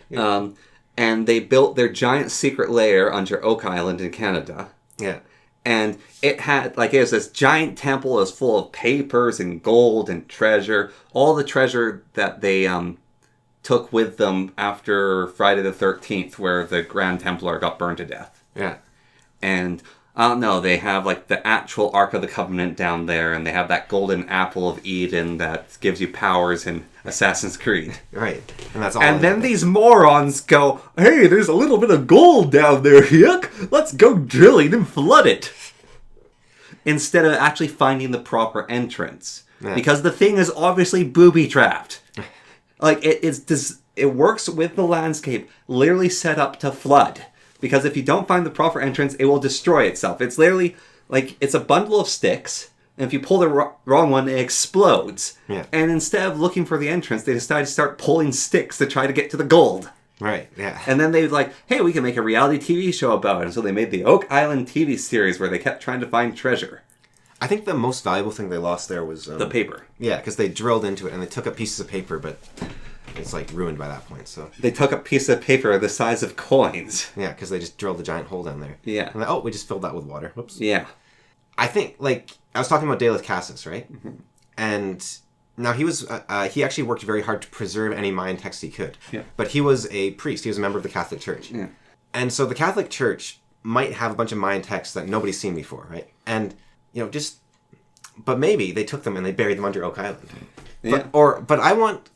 And they built their giant secret lair under Oak Island in Canada. Yeah. And it was this giant temple. It was full of papers and gold and treasure. All the treasure that they took with them after Friday the 13th, where the Grand Templar got burned to death. Yeah. And... no, they have like the actual Ark of the Covenant down there, and they have that golden apple of Eden that gives you powers in Assassin's Creed. Right. And that's all. And then these morons go, hey, there's a little bit of gold down there, yuck! Let's go drilling and flood it! Instead of actually finding the proper entrance. Yeah. Because the thing is obviously booby-trapped. Like, it works with the landscape, literally set up to flood. Because if you don't find the proper entrance, it will destroy itself. It's literally, like, it's a bundle of sticks, and if you pull the wrong one, it explodes. Yeah. And instead of looking for the entrance, they decided to start pulling sticks to try to get to the gold. Right, yeah. And then they were like, hey, we can make a reality TV show about it. And so they made the Oak Island TV series where they kept trying to find treasure. I think the most valuable thing they lost there was... the paper. Yeah, because they drilled into it, and they took up pieces of paper, but... It's like ruined by that point, so... They took a piece of paper the size of coins. Yeah, because they just drilled a giant hole down there. Yeah. And we just filled that with water. Whoops. Yeah. I think, like, I was talking about De Las Casas, right? Mm-hmm. And now he was... he actually worked very hard to preserve any Mayan text he could. Yeah. But he was a priest. He was a member of the Catholic Church. Yeah. And so the Catholic Church might have a bunch of Mayan texts that nobody's seen before, right? And, just... But maybe they took them and they buried them under Oak Island. Yeah. But I want...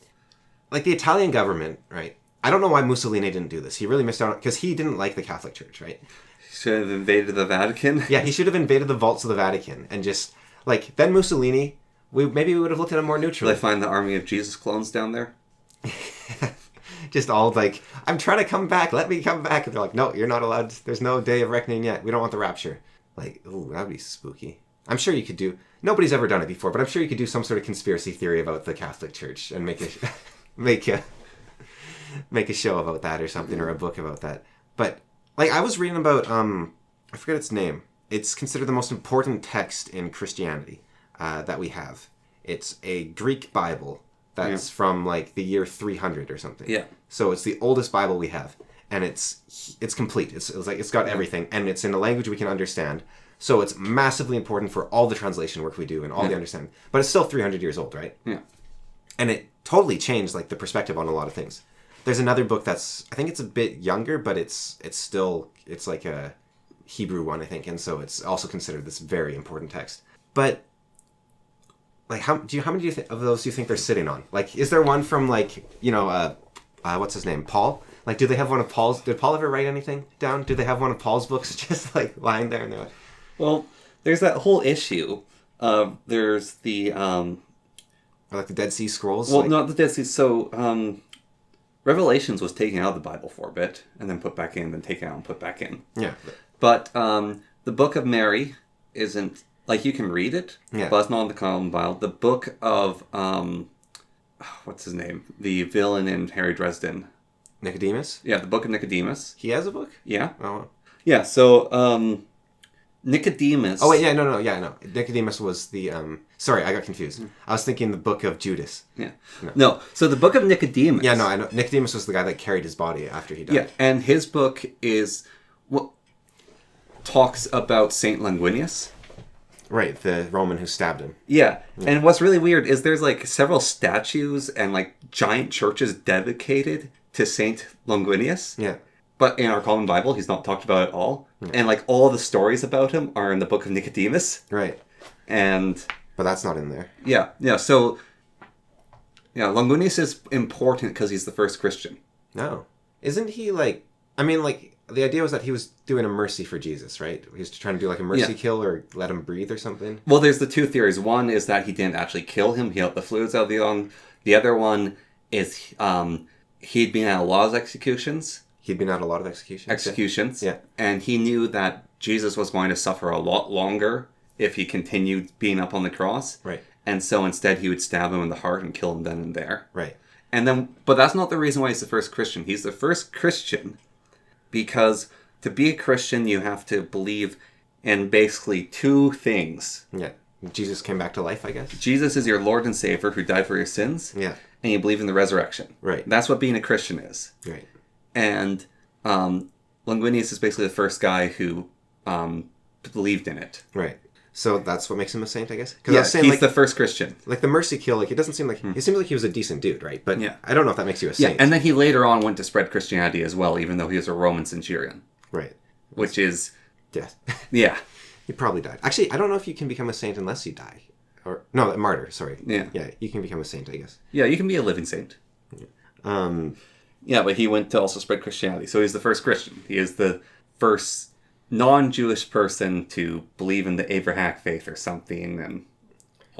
Like, the Italian government, right? I don't know why Mussolini didn't do this. He really missed out, because he didn't like the Catholic Church, right? He should have invaded the Vatican. Yeah, he should have invaded the vaults of the Vatican and just... Like, then Mussolini maybe we would have looked at them more Will neutrally. they find the army of Jesus clones down there? Just all like, I'm trying to come back. Let me come back. And they're like, no, you're not allowed. There's no day of reckoning yet. We don't want the rapture. Like, ooh, that'd be spooky. I'm sure you could do. Nobody's ever done it before, but I'm sure you could do some sort of conspiracy theory about the Catholic Church and make a show about that or something, or a book about that. But like, I was reading about I forget its name. It's considered the most important text in Christianity that we have. It's a Greek Bible that's from like the year 300 or something. Yeah. So it's the oldest Bible we have, and it's complete. It's like it's got everything, and it's in a language we can understand. So it's massively important for all the translation work we do and all the understanding. But it's still 300 years old, right? Yeah. And it totally changed like the perspective on a lot of things. There's another book that's, I think it's a bit younger, but it's like a Hebrew one, I think, and so it's also considered this very important text. But like, how many of those do you think they're sitting on? Like, is there one from like, what's his name, Paul? Like, do they have one of Paul's? Did Paul ever write anything down? Do they have one of Paul's books just like lying there? And they're like, Well, there's that whole issue. There's the or like the Dead Sea Scrolls. well, like, not the Dead Sea. So Revelations was taken out of the Bible for a bit, and then put back in, then taken out and put back in. yeah, But the Book of Mary isn't, like, you can read it, but it's not in the Common Bible. The Book of what's his name? The villain in Harry Dresden. Nicodemus. Yeah, the Book of Nicodemus. He has a book. Yeah. Oh. Yeah. So Nicodemus. Oh wait, no. Nicodemus was the. Sorry, I got confused. I was thinking the Book of Judas. Yeah. No. So the Book of Nicodemus. Yeah, no, I know. Nicodemus was the guy that carried his body after he died. Yeah, and his book is what talks about Saint Longinus. Right, the Roman who stabbed him. Yeah, and what's really weird is there's like several statues and like giant churches dedicated to Saint Longinus. Yeah. But in our common Bible, he's not talked about at all. And like all the stories about him are in the Book of Nicodemus. Right. And But that's not in there. yeah. So Longinus is important because he's the first Christian. No. Isn't he like... I mean, like, the idea was that he was doing a mercy for Jesus, right? He was trying to do like a mercy kill or let him breathe or something. Well, there's the two theories. One is that he didn't actually kill him. He let the fluids out of the lung. The other one is he'd been at a lot of executions. He'd been at a lot of executions. Yeah. And he knew that Jesus was going to suffer a lot longer if he continued being up on the cross. Right. And so instead he would stab him in the heart and kill him then and there. Right. And then, but that's not the reason why he's the first Christian. He's the first Christian because to be a Christian, you have to believe in basically two things. Yeah. Jesus came back to life, I guess. Jesus is your Lord and Savior who died for your sins. Yeah. And you believe in the resurrection. Right. That's what being a Christian is. Right. And Longinus is basically the first guy who believed in it. Right. So that's what makes him a saint, I guess? Yeah, I was saying, he's like, the first Christian. like the mercy kill, like, it doesn't seem like... It seems like he was a decent dude, right? But Yeah. I don't know if that makes you a saint. Yeah, and then he later on went to spread Christianity as well, even though he was a Roman centurion. Right. Which is... Yeah. Yeah. He probably died. Actually, I don't know if you can become a saint unless you die. Or no, a martyr, sorry. Yeah. Yeah, you can become a saint, I guess. Yeah, you can be a living saint. Yeah, but he went to also spread Christianity. So he's the first Christian. He is the first non-Jewish person to believe in the Abrahamic faith or something. And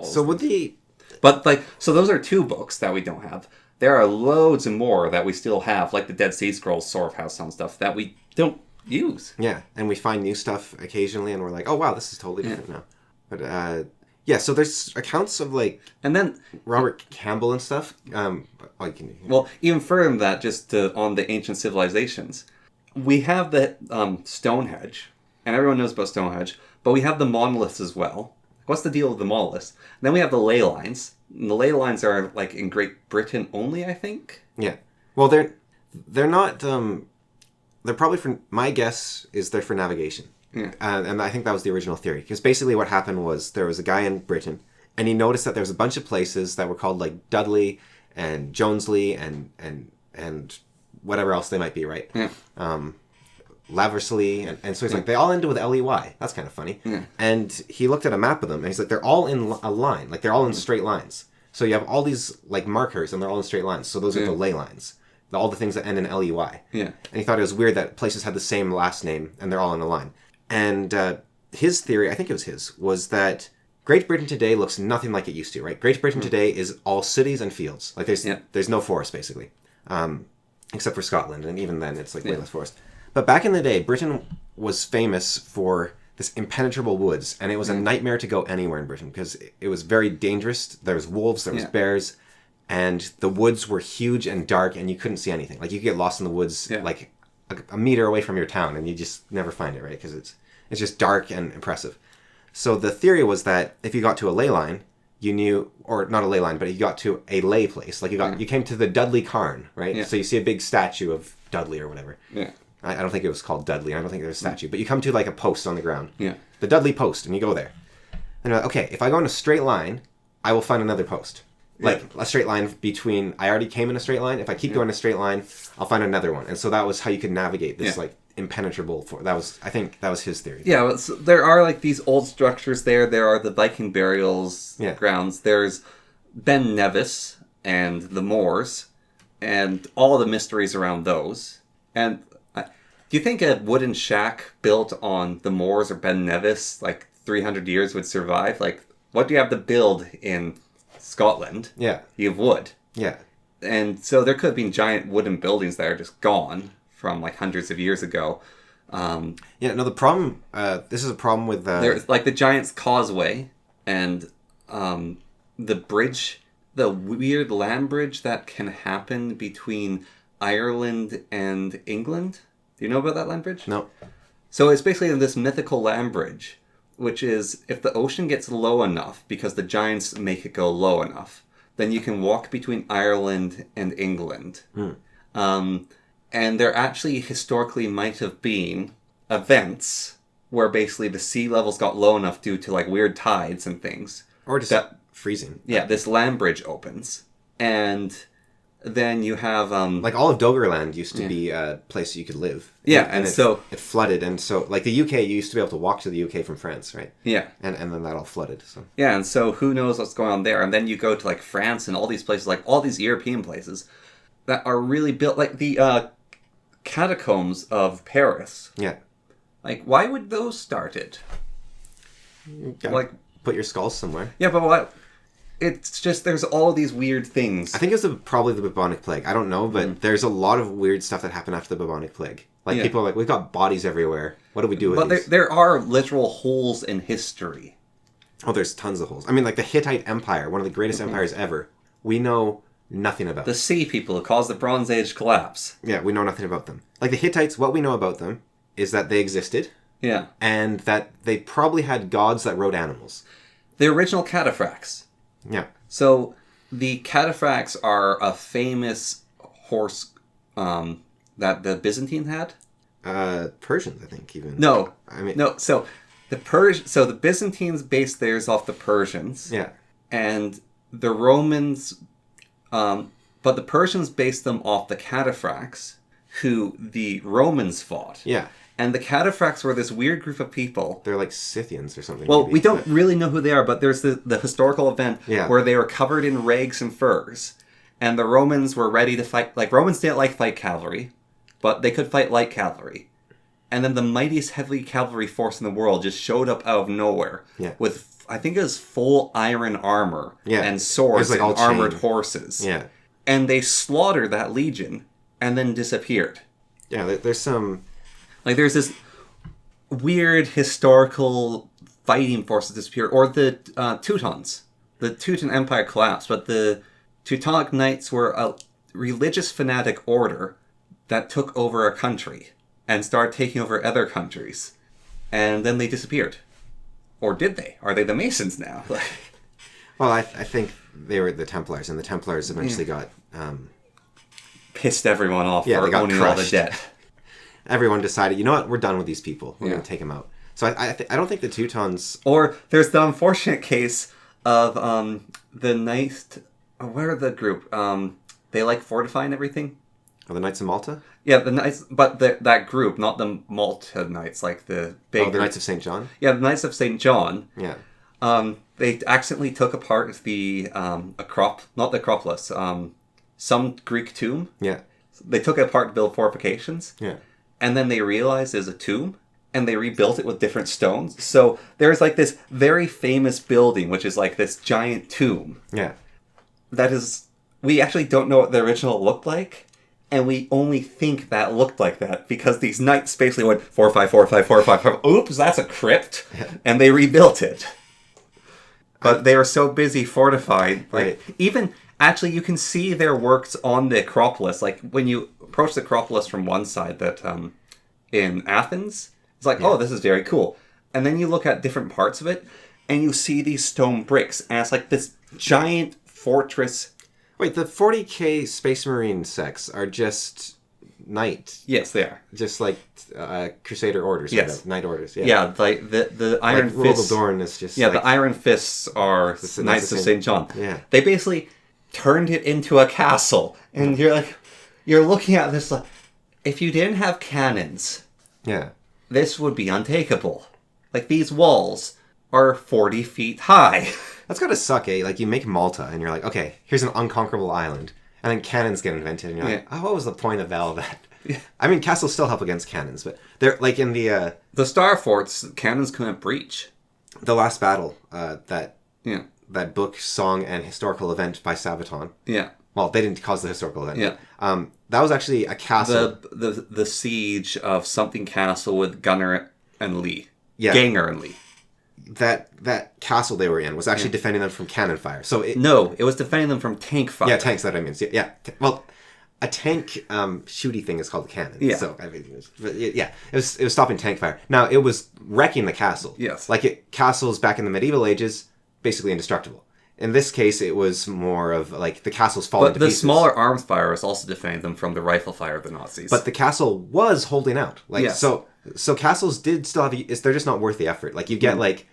So would the... But, like, so those are two books that we don't have. There are loads and more that we still have, like the Dead Sea Scrolls sort of have some stuff that we don't use. Yeah, and we find new stuff occasionally, and we're like, oh, wow, this is totally different now. But, yeah, so there's accounts of, like, And then, Robert Campbell and stuff. well, even further than that, just on the ancient civilizations, we have the Stonehenge, and everyone knows about Stonehenge, but we have the monoliths as well. What's the deal with the monoliths? And then we have the ley lines. And the ley lines are, like, in Great Britain only, I think? Yeah. Well, they're not... they're probably for... My guess is they're for navigation. Yeah. And I think that was the original theory. Because basically what happened was there was a guy in Britain, and he noticed that there was a bunch of places that were called, like, Dudley and Jonesley and whatever else they might be, right? Yeah. Laversley, and so he's like, they all ended with L-E-Y. That's kind of funny. Yeah. And he looked at a map of them, and he's like, they're all in a line. Like, they're all in straight lines. So you have all these, like, markers, and they're all in straight lines. So those are the ley lines. All the things that end in L-E-Y. Yeah. And he thought it was weird that places had the same last name, and they're all in a line. And his theory, I think it was his, was that Great Britain today looks nothing like it used to, right? Great Britain today is all cities and fields. Like there's no forest basically, except for Scotland, and even then it's like way less forest. But back in the day, Britain was famous for this impenetrable woods, and it was a nightmare to go anywhere in Britain because it was very dangerous. There was wolves, there was bears, and the woods were huge and dark, and you couldn't see anything. Like you could get lost in the woods like a meter away from your town, and you just never find it, right? Because it's just dark and impressive. So the theory was that if you got to a ley line, you knew, or not a ley line, but you got to a ley place. Like you came to the Dudley Cairn, right? Yeah. So you see a big statue of Dudley or whatever. Yeah. I don't think it was called Dudley. I don't think there's a statue. But you come to like a post on the ground. Yeah. The Dudley post, and you go there. And you're like, okay, if I go in a straight line, I will find another post. Like a straight line between, I already came in a straight line. If I keep going a straight line, I'll find another one. And so that was how you could navigate this like impenetrable. I think that was his theory. Yeah, well, so there are like these old structures there. There are the Viking burials grounds. There's Ben Nevis and the Moors and all the mysteries around those. And do you think a wooden shack built on the Moors or Ben Nevis like 300 years would survive? Like, what do you have to build in Scotland? Yeah. You have wood. Yeah. And so there could have been giant wooden buildings that are just gone from like hundreds of years ago. The problem, this is a problem with... There's like the Giant's Causeway and the bridge, the weird land bridge that can happen between Ireland and England. Do you know about that land bridge? No. So it's basically this mythical land bridge, which is if the ocean gets low enough, because the giants make it go low enough, then you can walk between Ireland and England. And there actually historically might have been events where basically the sea levels got low enough due to like weird tides and things. Or just freezing. Yeah, this land bridge opens. And then you have... like all of Doggerland used to be a place you could live. Yeah, and so... It flooded, and so... Like the UK, you used to be able to walk to the UK from France, right? Yeah. And then that all flooded, so... Yeah, and so who knows what's going on there. And then you go to like France and all these places, like all these European places that are really built... Like the catacombs of Paris. Yeah. Like, why would those started? Like... Put your skulls somewhere. Yeah, but what... It's just, there's all these weird things. I think it's probably the bubonic plague. I don't know, but there's a lot of weird stuff that happened after the bubonic plague. Like, people are like, we've got bodies everywhere. What do we do with these? But there are literal holes in history. Oh, there's tons of holes. I mean, like the Hittite Empire, one of the greatest empires ever. We know nothing about. The sea people who caused the Bronze Age collapse. Yeah, we know nothing about them. Like the Hittites, what we know about them is that they existed. Yeah. And that they probably had gods that rode animals. The original cataphracts. Yeah. So the cataphracts are a famous horse that the Byzantine had. Persians, I think, even. No, no. So the Byzantines based theirs off the Persians. Yeah. And the Romans, but the Persians based them off the cataphracts, who the Romans fought. Yeah. And the cataphracts were this weird group of people. They're like Scythians or something. Well, we don't really know who they are, but there's the historical event where they were covered in rags and furs. And the Romans were ready to fight. Like, Romans didn't like fight cavalry, but they could fight light cavalry. And then the mightiest heavy cavalry force in the world just showed up out of nowhere with, I think it was full iron armor and swords and armored horses. Yeah. And they slaughtered that legion and then disappeared. Yeah, there's some... Like, there's this weird historical fighting force that disappeared. Or the Teutons. The Teuton Empire collapsed, but the Teutonic Knights were a religious fanatic order that took over a country and started taking over other countries. And then they disappeared. Or did they? Are they the Masons now? Well, I think they were the Templars, and the Templars eventually got... pissed everyone off for owning all the debt. Everyone decided, you know what, we're done with these people. We're going to take them out. So I don't think the Teutons... Or there's the unfortunate case of the Knights... Where are the group? They like fortifying everything? Oh, the Knights of Malta? Yeah, the Knights... But that group, not the Malta Knights, like the big... Oh, the Knights of St. John? Yeah, the Knights of St. John. Yeah. They accidentally took apart the not the Acropolis, some Greek tomb. Yeah. They took it apart to build fortifications. Yeah. And then they realized there's a tomb, and they rebuilt it with different stones. So there's like this very famous building, which is like this giant tomb. Yeah. That is, we actually don't know what the original looked like, and we only think that looked like that because these knights basically went 4, 5, 4, 5, 4, 5, 5. Oops, that's a crypt, and they rebuilt it. But they were so busy fortifying, like even actually you can see their works on the Acropolis. Like when you approach the Acropolis from one side, that in Athens, it's like, oh, this is very cool. And then you look at different parts of it, and you see these stone bricks, and it's like this giant fortress. Wait, the 40K Space Marine sects are just knight. Yes, they are. Just like Crusader orders. Yes. Knight orders. Yeah. Yeah, like the Iron like Fists. Dorn is just Yeah, the Iron Fists are Knights of St. John. Yeah. They basically turned it into a castle. And you're looking at this like, if you didn't have cannons, Yeah. this would be untakeable. Like, these walls are 40 feet high. That's gotta suck, eh? Like, you make Malta, and you're like, okay, here's an unconquerable island. And then cannons get invented, and you're like, oh, what was the point of all that? Yeah. I mean, castles still help against cannons, but they're, like, in the... The Star Forts, cannons couldn't breach. The Last Battle, that Yeah. book, song, and historical event by Sabaton. Yeah. Well, they didn't cause the historical event. Yeah. That was actually a castle. The siege of something castle with Gunner and Lee. Yeah. Ganger and Lee. That castle they were in was actually defending them from cannon fire. So it was defending them from tank fire. Yeah, tanks. That I mean, yeah. Well, a tank shooty thing is called a cannon. Yeah. So I mean, it was stopping tank fire. Now it was wrecking the castle. Yes. Like castles back in the medieval ages, basically indestructible. In this case, it was more of like the castle's falling to But the pieces. smaller arms fire was also defending them from the rifle fire of the Nazis. But the castle was holding out. Like Yes. so castles did still have. They're just not worth the effort. Like you get like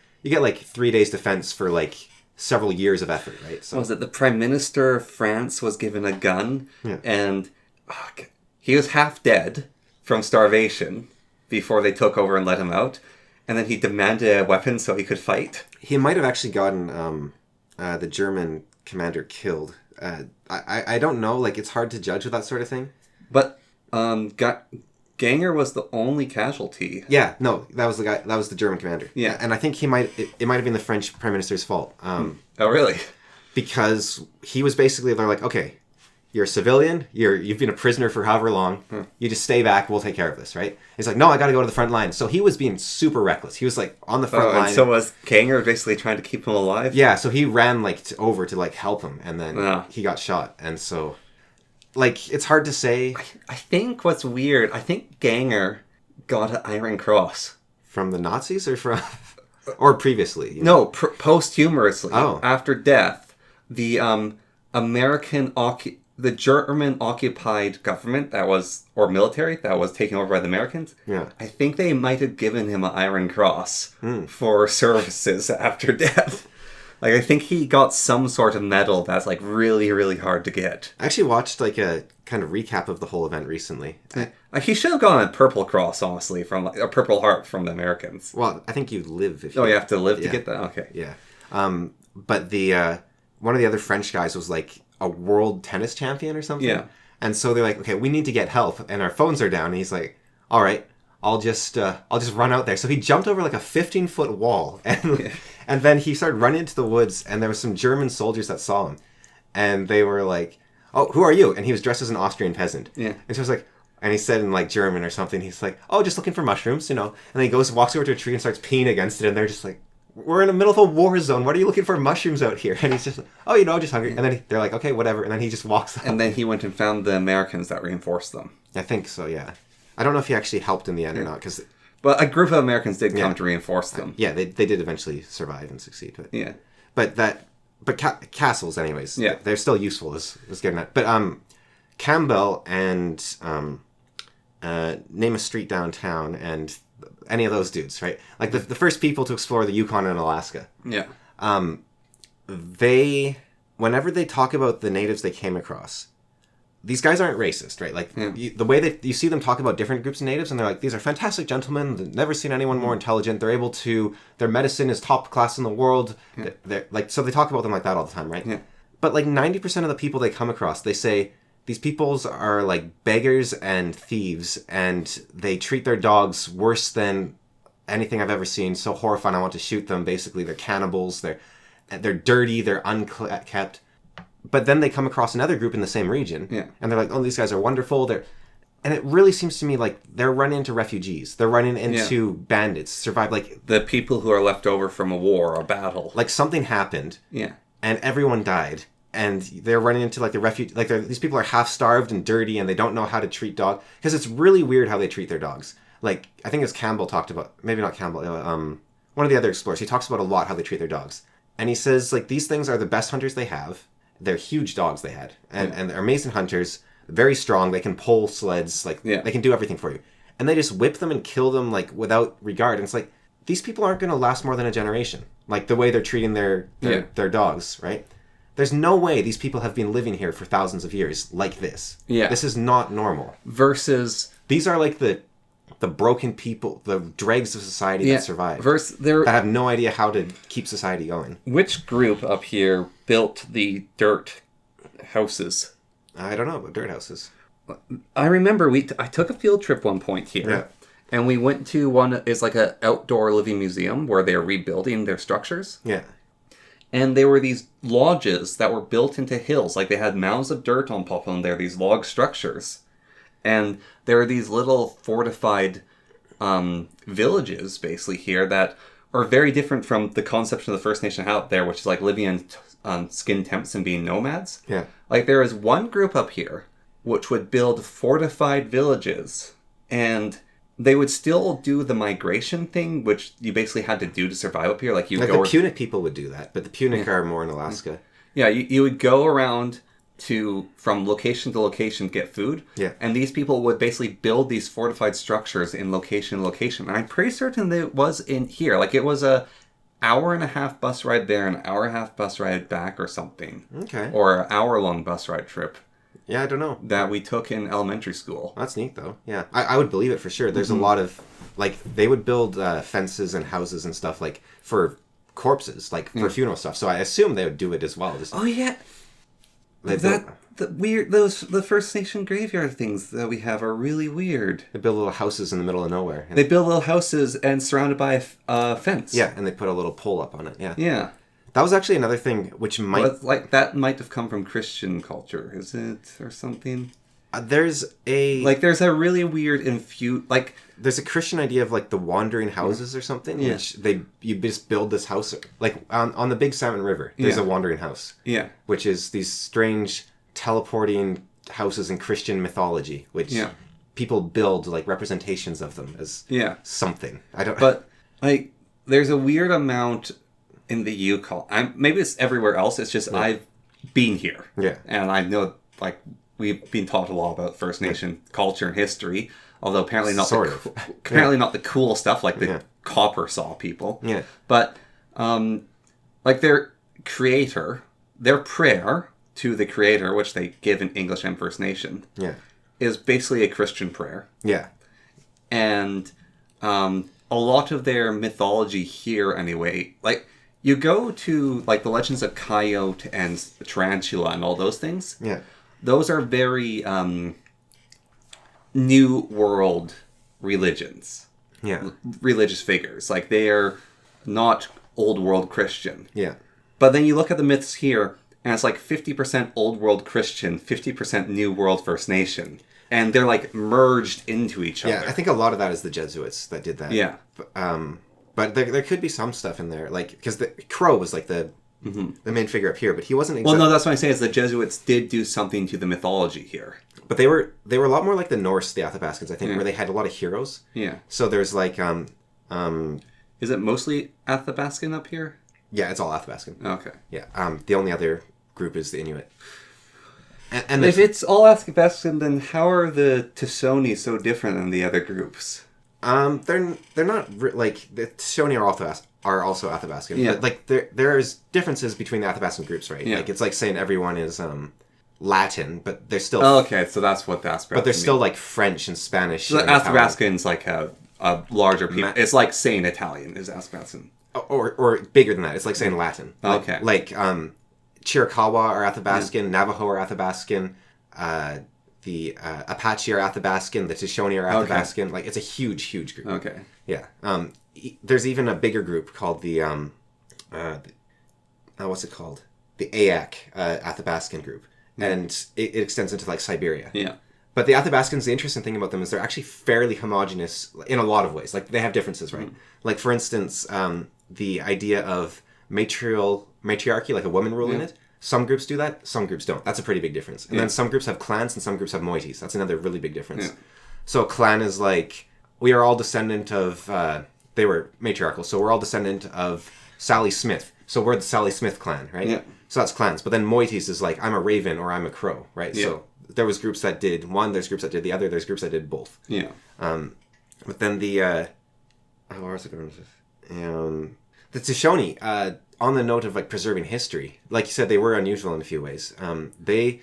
3 days defense for like several years of effort, right? So What was it? The Prime Minister of France was given a gun, and he was half dead from starvation before they took over and let him out, and then he demanded a weapon so he could fight. he might have actually gotten the German commander killed. I don't know. Like it's hard to judge with that sort of thing. But Ganger was the only casualty. Yeah, no, that was the guy. That was the German commander. Yeah, and I think it might have been the French prime minister's fault. Oh, really? Because he was basically, they're like, okay, you're a civilian. You've been a prisoner for however long. You just stay back. We'll take care of this, right? He's like, no, I got to go to the front line. So he was being super reckless. He was like on the front line. And so was Ganger basically trying to keep him alive? Yeah, so he ran like over to like help him, and then he got shot, and so. Like, it's hard to say. I think what's weird, I think Ganger got an Iron Cross. From the Nazis or from... or previously? You No, know? posthumously. Oh. After death, the the German occupied government or military that was taken over by the Americans, I think they might have given him an Iron Cross for services after death. Like, I think he got some sort of medal that's, like, really, really hard to get. I actually watched, like, a kind of recap of the whole event recently. He should have gotten a Purple Cross, honestly, from a Purple Heart from the Americans. Well, I think you live if you... Oh, you have to live to get that? Okay. Yeah. But the one of the other French guys was, like, a world tennis champion or something. Yeah. And so they're like, okay, we need to get help, and our phones are down. And he's like, all right, I'll just run out there. So he jumped over, like, a 15-foot wall, and then he started running into the woods, and there was some German soldiers that saw him. And they were like, oh, who are you? And he was dressed as an Austrian peasant. Yeah. And so I was like, and he said in like German or something, he's like, oh, just looking for mushrooms, you know. And then he walks over to a tree and starts peeing against it, and they're just like, we're in the middle of a war zone. What are you looking for mushrooms out here? And he's just like, oh, you know, just hungry. And then they're like, okay, whatever. And then he just walks out. And then he went and found the Americans that reinforced them. I think so, yeah. I don't know if he actually helped in the end or not, because... But a group of Americans did come to reinforce them. Yeah, they did eventually survive and succeed. But But castles, anyways, they're still useful, was getting at. But Campbell and Name a Street Downtown and any of those dudes, right? Like the first people to explore the Yukon and Alaska. Yeah. Whenever they talk about the natives they came across, these guys aren't racist, right? Like the way that you see them talk about different groups of natives, and they're like, these are fantastic gentlemen. They've never seen anyone more intelligent. They're able to. Their medicine is top class in the world. They're like, so they talk about them like that all the time, right? Yeah. But like 90% of the people they come across, they say these peoples are like beggars and thieves, and they treat their dogs worse than anything I've ever seen. So horrifying, I want to shoot them. Basically, they're cannibals. They're dirty. They're unkept. But then they come across another group in the same region, and they're like, "Oh, these guys are wonderful." And it really seems to me like they're running into refugees. They're running into bandits. Survive like the people who are left over from a war or battle. Like something happened. Yeah. And everyone died. And they're running into like the refuge. Like these people are half starved and dirty, and they don't know how to treat dogs. Because it's really weird how they treat their dogs. Like I think as Campbell talked about, maybe not Campbell. One of the other explorers. He talks about a lot how they treat their dogs. And he says like these things are the best hunters they have. They're huge dogs they had, and they're amazing hunters. Very strong. They can pull sleds. Like they can do everything for you. And they just whip them and kill them like without regard. And it's like these people aren't going to last more than a generation. Like the way they're treating their dogs, right? There's no way these people have been living here for thousands of years like this. Yeah. This is not normal. Versus these are like the broken people, the dregs of society that survive. That have no idea how to keep society going. Which group up here built the dirt houses? I don't know about dirt houses. I remember I took a field trip one point here, and we went to one. It's like an outdoor living museum where they're rebuilding their structures. Yeah, and there were these lodges that were built into hills, like they had mounds of dirt on top of them. There, these log structures, and there are these little fortified villages, basically here that are very different from the conception of the First Nation out there, which is like living in skin tents and being nomads. Yeah. Like there is one group up here which would build fortified villages, and they would still do the migration thing, which you basically had to do to survive up here. Like the Punic people would do that, but the Punic are more in Alaska. Yeah, you would go around from location to location to get food. Yeah. And these people would basically build these fortified structures in location to location. And I'm pretty certain that it was in here. Like it was a hour-and-a-half bus ride there, an hour-and-a-half bus ride back or something. Okay. Or an hour-long bus ride trip. Yeah, I don't know. That we took in elementary school. That's neat, though. Yeah, I would believe it for sure. There's a lot of, like, they would build fences and houses and stuff, like, for corpses, like, for funeral stuff. So I assume they would do it as well. Oh, yeah. The First Nation graveyard things that we have are really weird. They build little houses in the middle of nowhere. They build little houses and surrounded by a fence. Yeah, and they put a little pole up on it. Yeah. Yeah. That was actually another thing which might... that might have come from Christian culture, is it? Or something? There's a really weird there's a Christian idea of, like, the wandering houses or something, which you just build this house... Like, on the Big Salmon River, there's a wandering house. Yeah. Which is these strange teleporting houses in Christian mythology, which people build, like, representations of them as something. I don't... But, like, there's a weird amount... in the Yukon. Maybe it's everywhere else. It's just I've been here. Yeah. And I know, like, we've been taught a lot about First Nation culture and history, although apparently not not the cool stuff like the copper saw people. Yeah. But, like, their creator, their prayer to the creator, which they give in English and First Nation, is basically a Christian prayer. Yeah. And a lot of their mythology here, anyway, like... You go to, like, the legends of Coyote and Tarantula and all those things. Yeah. Those are very New World religions. Yeah. Religious figures. Like, they are not Old World Christian. Yeah. But then you look at the myths here, and it's like 50% Old World Christian, 50% New World First Nation. And they're, like, merged into each other. Yeah, I think a lot of that is the Jesuits that did that. Yeah. But there could be some stuff in there, like, because the Crow was like the main figure up here, but he wasn't. Well, no, that's what I'm saying is the Jesuits did do something to the mythology here, but they were a lot more like the Norse, the Athabascans, I think, where they had a lot of heroes. Yeah. So there's like is it mostly Athabascan up here? Yeah, it's all Athabascan. Okay. Yeah. The only other group is the Inuit. And if it's all Athabascan, then how are the Tassoni so different than the other groups? They're not like the Shoshone are also Athabascan. Yeah. But like there's differences between the Athabascan groups, right? Yeah. Like it's like saying everyone is Latin, but they're still. Oh, okay, so that's what that's. But they're still like French and Spanish. So Athabascan's like a larger people. It's like saying Italian is Athabascan. Or bigger than that. It's like saying Latin. Okay. Like Chiricahua are Athabascan, Navajo are Athabascan. The Apache are Athabascan, the Shoshone are Athabascan. Okay. Like, it's a huge, huge group. Okay. Yeah. there's even a bigger group called the what's it called? The Ayak Athabascan group, and it extends into like Siberia. Yeah. But the Athabascans, the interesting thing about them is they're actually fairly homogenous in a lot of ways. Like, they have differences, right? Like, for instance, the idea of matriarchy, like a woman ruling it. Some groups do that, some groups don't. That's a pretty big difference. And then some groups have clans and some groups have moieties. That's another really big difference. Yeah. So a clan is like, we are all descendant of, they were matriarchal, so we're all descendant of Sally Smith. So we're the Sally Smith clan, right? Yeah. So that's clans. But then moieties is like, I'm a raven or I'm a crow, right? Yeah. So there was groups that did one, there's groups that did the other, there's groups that did both. Yeah. But then the, where was it going? The Tishoni, on the note of like preserving history, like you said, they were unusual in a few ways. They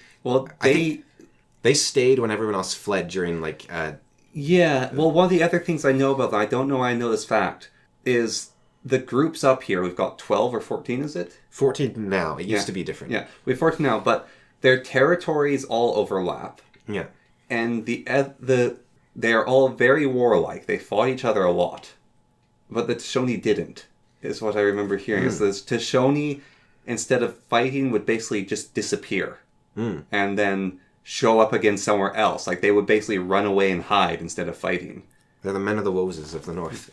stayed when everyone else fled during like. Yeah. Well, one of the other things I know about them, I don't know why I know this fact, is the groups up here. We've got 12 or 14. Is it 14 now? It used to be different. Yeah, we have 14 now, but their territories all overlap. Yeah. And they're all very warlike. They fought each other a lot, but the Tishoni didn't. Is what I remember hearing. Is the Tishoni, instead of fighting, would basically just disappear. And then show up again somewhere else. Like, they would basically run away and hide instead of fighting. They're the men of the Woses of the North.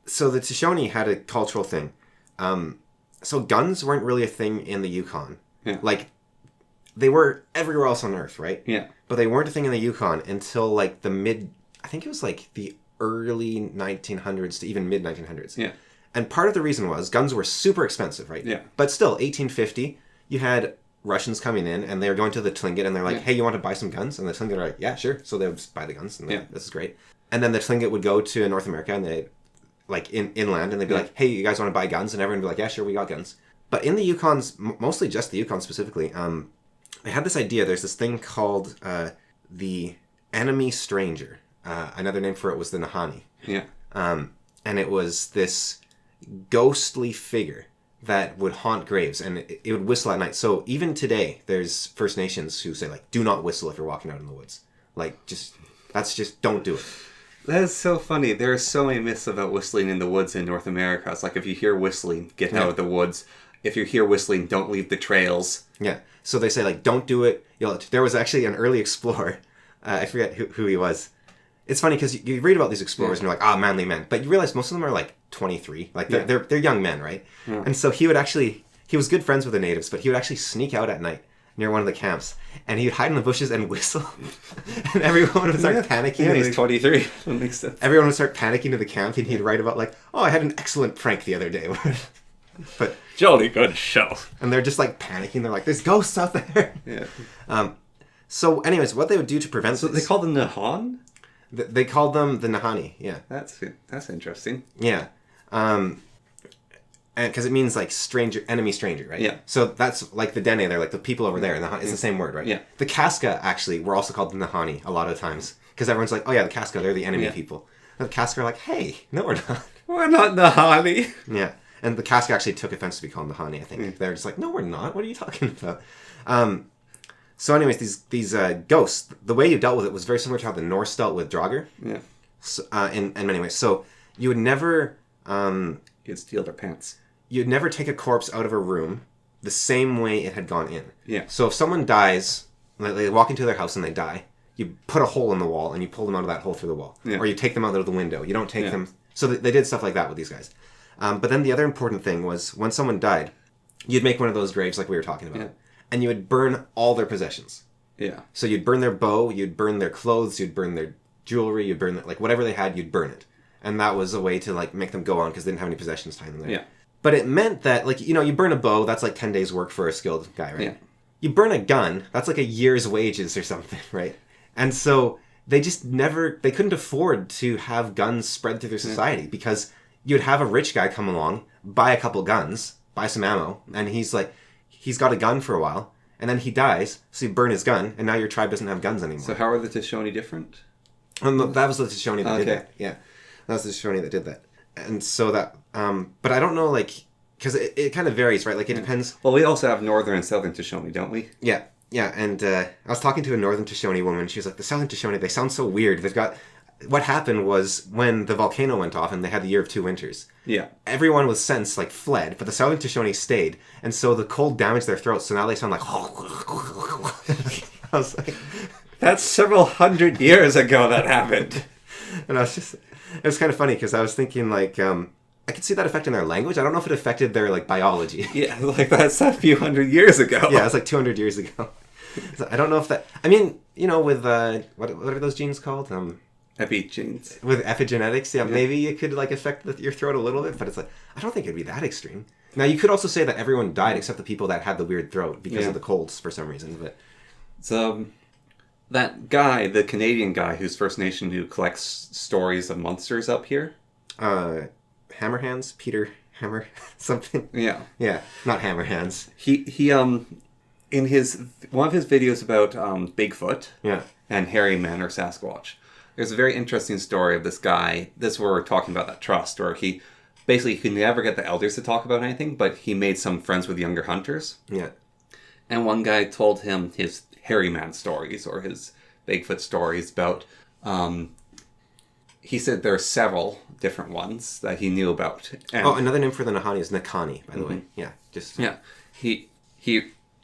So the Tishoni had a cultural thing. So guns weren't really a thing in the Yukon. Yeah. Like, they were everywhere else on Earth, right? Yeah. But they weren't a thing in the Yukon until, like, I think it was, like, the early 1900s to even mid-1900s. Yeah. And part of the reason was guns were super expensive, right? Yeah. But still, 1850, you had Russians coming in, and they were going to the Tlingit, and they're like, hey, you want to buy some guns? And the Tlingit are like, yeah, sure. So they would just buy the guns, and this is great. And then the Tlingit would go to North America, and they, like, inland, and they'd be like, hey, you guys want to buy guns? And everyone would be like, yeah, sure, we got guns. But in the Yukons, mostly just the Yukon specifically, they had this idea. There's this thing called the enemy stranger. Another name for it was the Nahanni. Yeah. And it was this ghostly figure that would haunt graves, and it would whistle at night. So even today, there's First Nations who say, like, do not whistle if you're walking out in the woods. Like, don't do it. That is so funny. There are so many myths about whistling in the woods in North America. It's like, if you hear whistling, get out of the woods. If you hear whistling, don't leave the trails. Yeah. So they say, like, don't do it. There was actually an early explorer. I forget who he was. It's funny because you read about these explorers and you're like, manly men. But you realize most of them are like 23. Like, they're young men, right? Yeah. And so he was good friends with the natives, but he would actually sneak out at night near one of the camps. And he would hide in the bushes and whistle. And everyone would start panicking. Yeah, he's 23. That makes sense. Everyone would start panicking to the camp, and he'd write about, like, I had an excellent prank the other day. But jolly good show. And they're just, like, panicking. They're like, there's ghosts out there. Yeah. So, anyways, what they would do to prevent this... they called them Nahan? They called them the Nahanni, yeah. That's interesting. Yeah. And because it means, like, enemy stranger, right? Yeah. So that's, like, the Dene, they're like the people over there. It's the same word, right? Yeah. The Casca, actually, were also called the Nahanni a lot of times. Because everyone's like, oh, yeah, the Casca, they're the enemy people. And the Casca are like, hey, no, we're not. We're not Nahanni. Yeah. And the Casca actually took offense to be called Nahanni, I think. They're just like, no, we're not. What are you talking about? So anyways, these ghosts, the way you dealt with it was very similar to how the Norse dealt with Draugr. Yeah. So, in many ways. So you would never... you'd steal their pants. You'd never take a corpse out of a room the same way it had gone in. Yeah. So if someone dies, like they walk into their house and they die, you put a hole in the wall and you pull them out of that hole through the wall. Yeah. Or you take them out of the window. You don't take them... So they did stuff like that with these guys. But then the other important thing was when someone died, you'd make one of those graves like we were talking about. Yeah. And you would burn all their possessions. Yeah. So you'd burn their bow, you'd burn their clothes, you'd burn their jewelry, you'd burn, like, whatever they had, you'd burn it. And that was a way to, like, make them go on because they didn't have any possessions tying them there. Yeah. But it meant that, like, you burn a bow, that's like 10 days work for a skilled guy, right? Yeah. You burn a gun, that's like a year's wages or something, right? And so they just they couldn't afford to have guns spread through their society because you'd have a rich guy come along, buy a couple guns, buy some ammo, and he's got a gun for a while. And then he dies, so you burn his gun, and now your tribe doesn't have guns anymore. So how are the Tishoni different? That was the Tishoni that did that. Yeah, that was the Tishoni that did that. And so that, but I don't know, like, because it kind of varies, right? Like, it depends. Well, we also have northern and southern Tishoni, don't we? Yeah. And I was talking to a northern Tishoni woman. She was like, the southern Tishoni, they sound so weird. what happened was when the volcano went off and they had the Year of Two Winters, Yeah. everyone was since like fled, but the Southern Shoshone stayed, and so the cold damaged their throats, so now they sound like I was like, That's several hundred years ago that happened. and it was kind of funny because I was thinking like I could see that affecting their language. I don't know if it affected their like biology. Yeah, like that's a few hundred years ago. Yeah, it's like 200 years ago. So I don't know if that. I mean, with what are those genes called? Epigenes. With epigenetics, yeah, maybe it could like affect your throat a little bit, but it's like I don't think it'd be that extreme. Now you could also say that everyone died except the people that had the weird throat because of the colds for some reason. But so that guy, the Canadian guy who's First Nation who collects stories of monsters up here. Hammerhands, Peter Hammer, something. Yeah, not Hammerhands. He in one of his videos about Bigfoot. Yeah. And hairy men or Sasquatch. There's a very interesting story of this guy. This is where we're talking about that trust, where he could never get the elders to talk about anything, but he made some friends with younger hunters. Yeah. And one guy told him his hairy man stories or his Bigfoot stories about. He said there are several different ones that he knew about. And, another name for the Nahani is Nakani, by the way. Yeah, yeah. He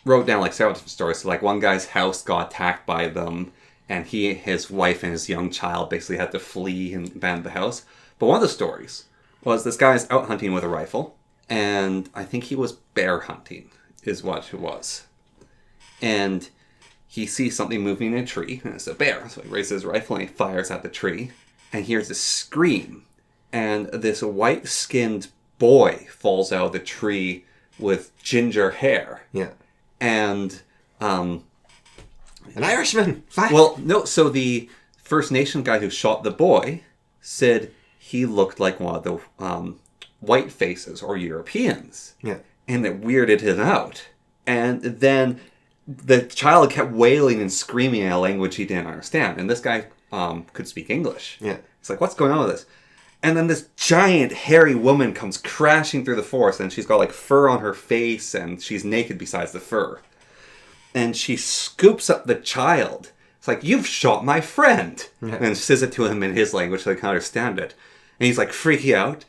wrote down like several different stories. So, like one guy's house got attacked by them. And his wife, and his young child basically had to flee and abandon the house. But one of the stories was this guy's out hunting with a rifle. And I think he was bear hunting, is what it was. And he sees something moving in a tree, and it's a bear. So he raises his rifle and he fires at the tree. And hears a scream. And this white-skinned boy falls out of the tree with ginger hair. Yeah. And an Irishman! Fire! Well, no, so the First Nation guy who shot the boy said he looked like one of the white faces or Europeans. Yeah. And it weirded him out. And then the child kept wailing and screaming in a language he didn't understand. And this guy could speak English. Yeah. It's like, what's going on with this? And then this giant hairy woman comes crashing through the forest, and she's got like fur on her face, and she's naked besides the fur. And she scoops up the child. It's like, you've shot my friend. Yeah. And says it to him in his language so he can understand it. And he's like freaking out.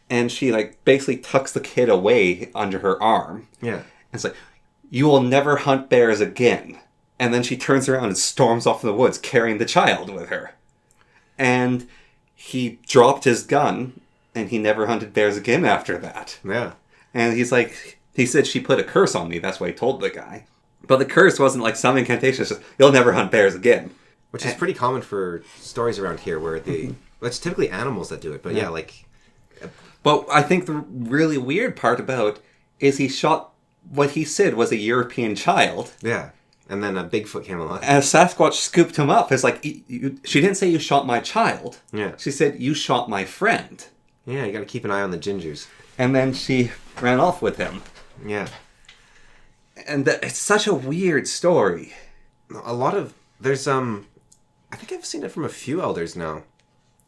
And she like basically tucks the kid away under her arm. Yeah. And it's like, you will never hunt bears again. And then she turns around and storms off in the woods carrying the child with her. And he dropped his gun and he never hunted bears again after that. Yeah. And he's like, he said she put a curse on me. That's what he told the guy. But the curse wasn't like some incantation. It's just, you'll never hunt bears again. Which is pretty common for stories around here where it's typically animals that do it. But yeah, like... But I think the really weird part about is he shot what he said was a European child. Yeah. And then a Bigfoot came along. And Sasquatch scooped him up. It's like, she didn't say you shot my child. Yeah. She said, you shot my friend. Yeah, you got to keep an eye on the gingers. And then she ran off with him. Yeah. And it's such a weird story. A lot of... There's, I think I've seen it from a few elders now.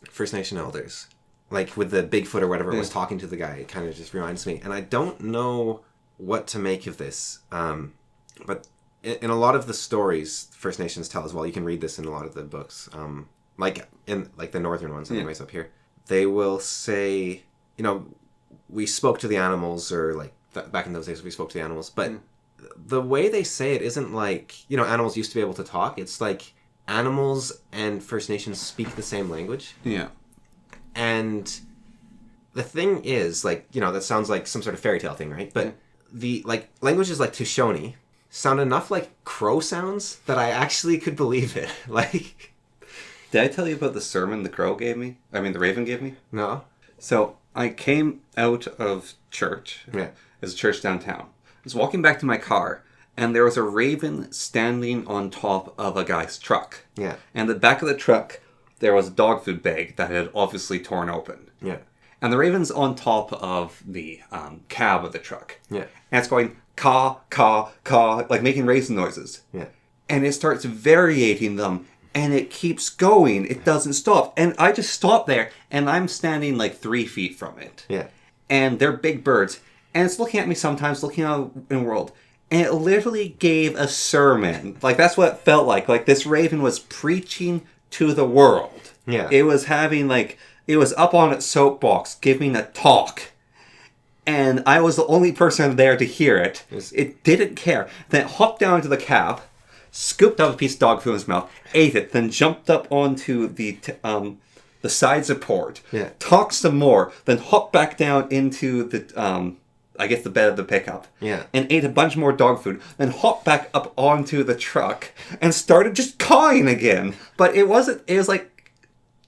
First Nation elders. Like with the Bigfoot or whatever was talking to the guy. It kind of just reminds me. And I don't know what to make of this. But in a lot of the stories First Nations tell as well, you can read this in a lot of the books. Like in like the northern ones anyways up here. They will say, we spoke to the animals, or like back in those days we spoke to the animals. But the way they say it isn't like, animals used to be able to talk. It's like animals and First Nations speak the same language. Yeah. And the thing is, like, that sounds like some sort of fairy tale thing, right? But the, like, languages like Shoshone sound enough like crow sounds that I actually could believe it. Like... Did I tell you about the sermon the crow gave me? I mean, the raven gave me? No. So, I came out of church. Yeah. There's a church downtown. I was walking back to my car, and there was a raven standing on top of a guy's truck. Yeah. And the back of the truck, there was a dog food bag that had obviously torn open. Yeah. And the raven's on top of the cab of the truck. Yeah. And it's going, caw, caw, caw, like making raisin noises. Yeah. And it starts variating them, and it keeps going. It doesn't stop. And I just stopped there, and I'm standing like 3 feet from it. Yeah. And they're big birds. And it's looking at me sometimes, looking out in the world. And it literally gave a sermon. Like, that's what it felt like. Like, this raven was preaching to the world. Yeah. It was having, like, it was up on its soapbox giving a talk. And I was the only person there to hear it. It didn't care. Then it hopped down to the cab, scooped up a piece of dog food in his mouth, ate it, then jumped up onto the side support, talked some more, then hopped back down into the, I guess the bed of the pickup, and ate a bunch more dog food, then hopped back up onto the truck and started just cawing again. But it was like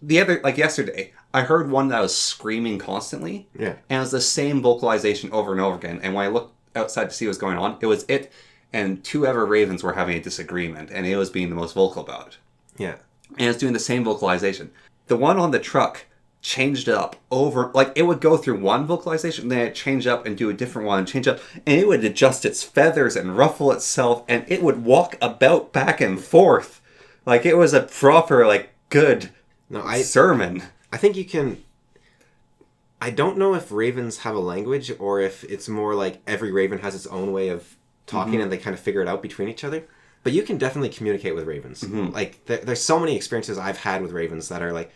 yesterday, I heard one that was screaming constantly, and it was the same vocalization over and over again. And when I looked outside to see what was going on, it was it and two other ravens were having a disagreement, and it was being the most vocal about it. Yeah. And it's doing the same vocalization. The one on the truck changed it up over, like, it would go through one vocalization, then it change up and do a different one, change up, and it would adjust its feathers and ruffle itself, and it would walk about back and forth. Like, it was a proper, like, good sermon. I think you can... I don't know if ravens have a language, or if it's more like every raven has its own way of talking, and they kind of figure it out between each other. But you can definitely communicate with ravens. Like, there's so many experiences I've had with ravens that are like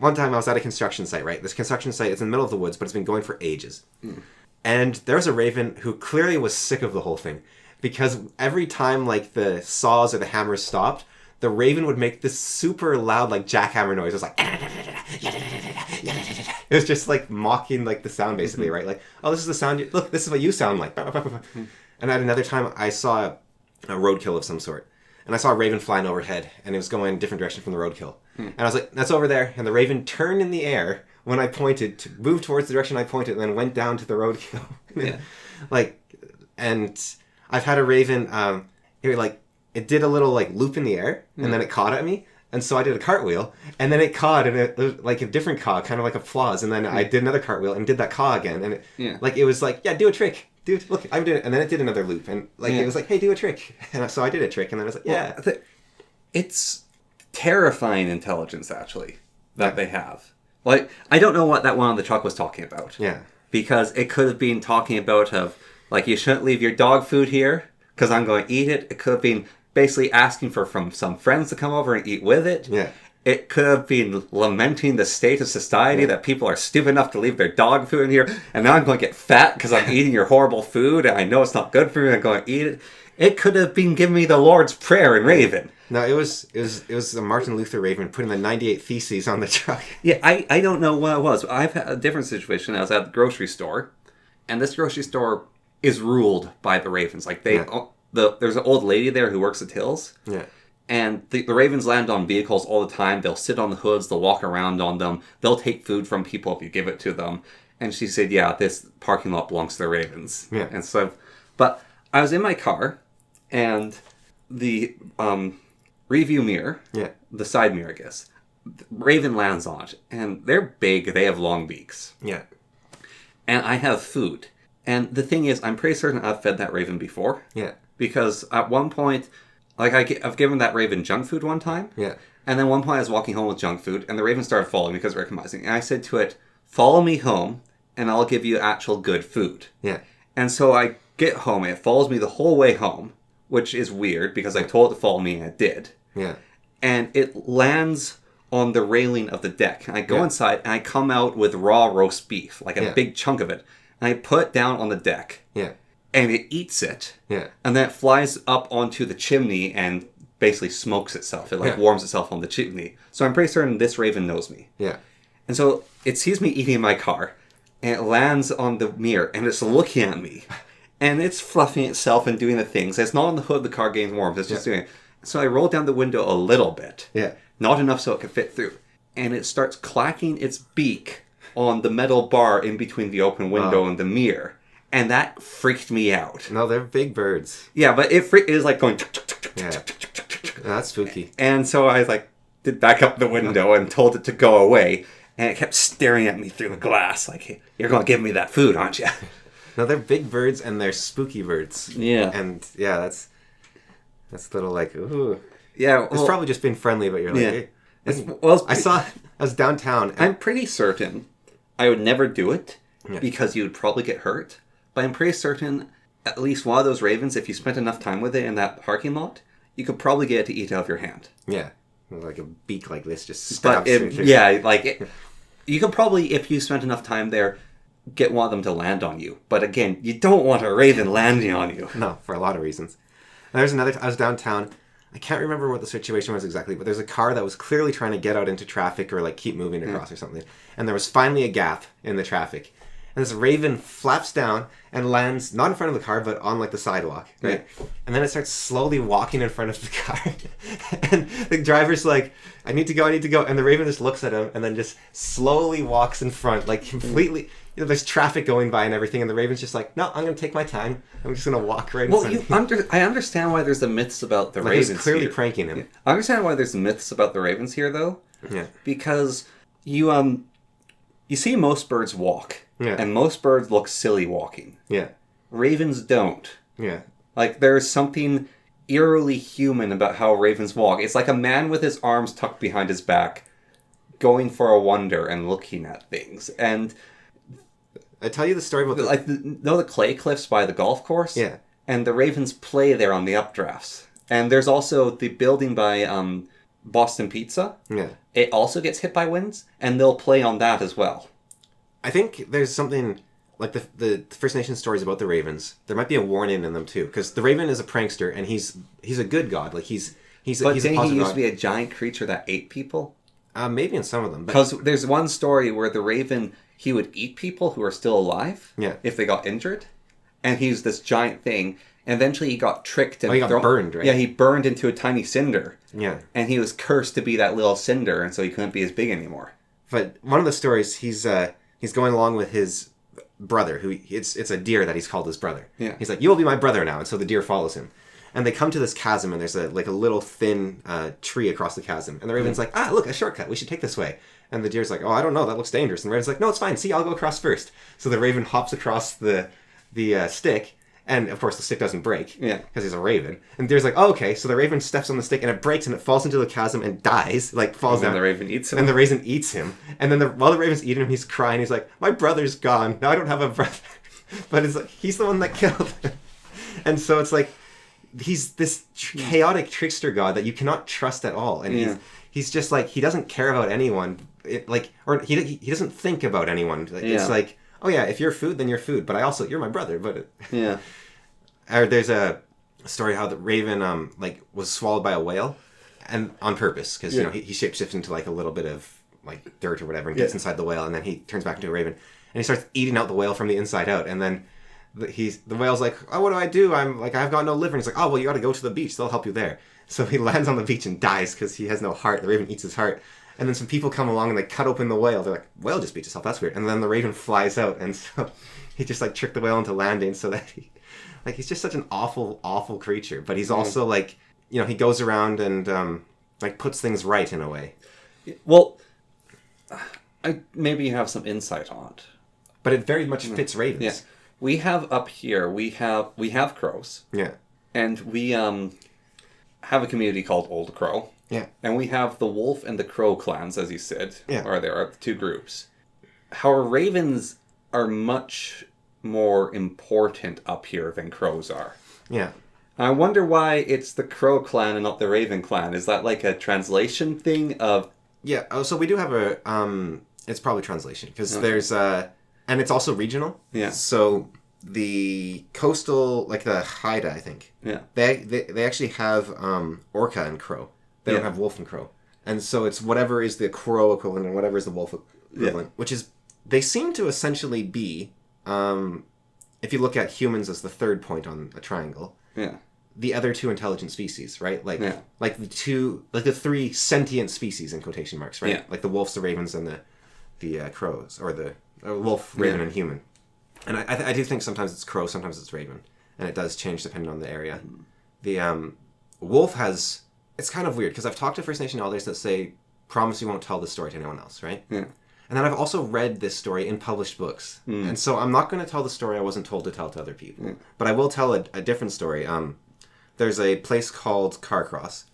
one time I was at a construction site, right? This construction site is in the middle of the woods, but it's been going for ages. And there was a raven who clearly was sick of the whole thing, because every time, like, the saws or the hammers stopped, the raven would make this super loud, like, jackhammer noise. It was like... It was just, like, mocking, like, the sound, basically, right? Like, oh, this is the sound... Look, this is what you sound like. And at another time, I saw a roadkill of some sort. And I saw a raven flying overhead, and it was going a different direction from the roadkill. And I was like, that's over there. And the raven turned in the air when I pointed, to move towards the direction I pointed, and then went down to the roadkill. Like, and I've had a raven, it did a little, like, loop in the air, and then it caught at me. And so I did a cartwheel, and then it cawed, and it was like a different caw, kind of like applause. And then I did another cartwheel and did that caw again. And it was like, yeah, do a trick. Look, I'm doing it. And then it did another loop. And it was like, hey, do a trick. And so I did a trick, and then I was like, yeah. Well, it's terrifying intelligence, actually, that they have. Like, I don't know what that one on the truck was talking about. Yeah. Because it could have been talking about, like, you shouldn't leave your dog food here, because I'm going to eat it. It could have been basically asking from some friends to come over and eat with it. Yeah. It could have been lamenting the state of society that people are stupid enough to leave their dog food in here, and now I'm going to get fat because I'm eating your horrible food, and I know it's not good for me, I'm going to eat it. It could have been giving me the Lord's Prayer in Raven. No, it was the Martin Luther Raven putting the 98 Theses on the truck. Yeah, I don't know what it was. I've had a different situation. I was at the grocery store, and this grocery store is ruled by the ravens. Like, there's an old lady there who works at Tills. Yeah. And the ravens land on vehicles all the time. They'll sit on the hoods. They'll walk around on them. They'll take food from people if you give it to them. And she said, yeah, this parking lot belongs to the ravens. Yeah. And so, but I was in my car, and the review mirror, the side mirror, I guess, raven lands on it. And they're big. They have long beaks. Yeah. And I have food. And the thing is, I'm pretty certain I've fed that raven before. Yeah. Because at one point, like, I've given that raven junk food one time. Yeah. And then one point I was walking home with junk food, and the raven started following me because recognizing. And I said to it, follow me home, and I'll give you actual good food. Yeah. And so I get home, and it follows me the whole way home, which is weird because I told it to follow me, and it did. Yeah. And it lands on the railing of the deck. And I go inside, and I come out with raw roast beef, like a big chunk of it. And I put it down on the deck. Yeah. And it eats it. Yeah. And then it flies up onto the chimney and basically smokes itself. It warms itself on the chimney. So I'm pretty certain this raven knows me. Yeah. And so it sees me eating in my car, and it lands on the mirror, and it's looking at me. And it's fluffing itself and doing the things. It's not on the hood of the car getting warm. It's just doing it. So I roll down the window a little bit. Yeah. Not enough so it could fit through. And it starts clacking its beak on the metal bar in between the open window and the mirror. And that freaked me out. No, they're big birds. Yeah, but it is like going... Yeah. That's spooky. And so I did back up the window and told it to go away. And it kept staring at me through the glass like, hey, you're going to give me that food, aren't you? No, they're big birds and they're spooky birds. Yeah. And yeah, that's a little like, ooh. Yeah. Well, it's probably just being friendly, but you're like, hey. I was downtown. I'm pretty certain I would never do it because you would probably get hurt. But I'm pretty certain at least one of those ravens, if you spent enough time with it in that parking lot, you could probably get it to eat out of your hand. Yeah. Like a beak like this just But stabs through. you could probably, if you spent enough time there, get one of them to land on you. But again, you don't want a raven landing on you. No, for a lot of reasons. And there's another. I was downtown. I can't remember what the situation was exactly, but there's a car that was clearly trying to get out into traffic or like keep moving across or something. And there was finally a gap in the traffic. And this raven flaps down and lands not in front of the car, but on like the sidewalk, right? Yeah. And then it starts slowly walking in front of the car. And the driver's like, I need to go. And the raven just looks at him and then just slowly walks in front, like completely... there's traffic going by and everything, and the raven's just like, no, I'm going to take my time. I'm just going to walk right in front. I understand why there's the myths about the ravens. He's clearly here. pranking him. Yeah. I understand why there's myths about the ravens here, though. Yeah. Because you see most birds walk, and most birds look silly walking. Yeah. Ravens don't. Yeah. Like, there's something eerily human about how ravens walk. It's like a man with his arms tucked behind his back, going for a wander and looking at things. And I tell you the story about the clay cliffs by the golf course? Yeah. And the ravens play there on the updrafts. And there's also the building by Boston Pizza. Yeah. It also gets hit by winds, and they'll play on that as well. I think there's something like the First Nation stories about the ravens. There might be a warning in them too, because the raven is a prankster, and he's a good god. Like he's But a positive didn't he used god. to be a giant creature that ate people? Maybe in some of them, Because there's one story where the raven, he would eat people who are still alive if they got injured, and he's this giant thing. And eventually he got tricked and he got burned, right? Yeah, he burned into a tiny cinder. Yeah, and he was cursed to be that little cinder, and so he couldn't be as big anymore. But one of the stories, he's going along with his brother, who it's a deer that he's called his brother. Yeah, he's like, you will be my brother now, and so the deer follows him. And they come to this chasm, and there's a little thin tree across the chasm. And the raven's like, look, a shortcut. We should take this way. And the deer's like, oh, I don't know. That looks dangerous. And the raven's like, no, it's fine. See, I'll go across first. So the raven hops across the stick. And, of course, the stick doesn't break. Yeah. Because he's a raven. And the deer's like, oh, okay. So the raven steps on the stick, and it breaks, and it falls into the chasm and dies. Like, falls down. And the raven eats him. And the raven eats him. And then while the raven's eating him, he's crying. He's like, my brother's gone. Now I don't have a brother. But it's like, he's the one that killed him. And so it's like, he's this chaotic trickster god that you cannot trust at all, and he's just like, he doesn't care about anyone, he doesn't think about anyone. It's like, oh yeah, if you're food, then you're food, but you're my brother. But or there's a story how the raven was swallowed by a whale, and on purpose, because he shapeshifts into like a little bit of like dirt or whatever and gets inside the whale, and then he turns back into a raven, and he starts eating out the whale from the inside out, and then the whale's like, oh, what do I do? I've got no liver. And he's like, oh, well, you got to go to the beach. They'll help you there. So he lands on the beach and dies because he has no heart. The raven eats his heart. And then some people come along and they cut open the whale. They're like, whale just beats itself. That's weird. And then the raven flies out. And so he just like tricked the whale into landing so that he's just such an awful, awful creature. But he's also like, he goes around and puts things right in a way. Well, maybe you have some insight on it. But it very much fits ravens. Yeah. We have up here, we have crows. Yeah. And we have a community called Old Crow. Yeah. And we have the wolf and the crow clans, as you said. Yeah. Or there are the two groups. However, ravens are much more important up here than crows are. Yeah. I wonder why it's the crow clan and not the raven clan. Is that like a translation thing of... Yeah. Oh, so we do have it's probably translation, because there's and it's also regional. Yeah. So the coastal, like the Haida, I think. Yeah. They actually have orca and crow. They don't have wolf and crow. And so it's whatever is the crow equivalent and whatever is the wolf equivalent, which is, they seem to essentially be, if you look at humans as the third point on a triangle, the other two intelligent species, right? Like the three sentient species in quotation marks, right? Yeah. Like the wolves, the ravens, and the crows, or the wolf, raven, and human. And I do think sometimes it's crow, sometimes it's raven, and it does change depending on the area. The wolf has, it's kind of weird because I've talked to First Nation elders that say, promise you won't tell this story to anyone else, right? Yeah. And then I've also read this story in published books, and so I'm not going to tell the story I wasn't told to tell to other people, but I will tell a different story. There's a place called Carcross,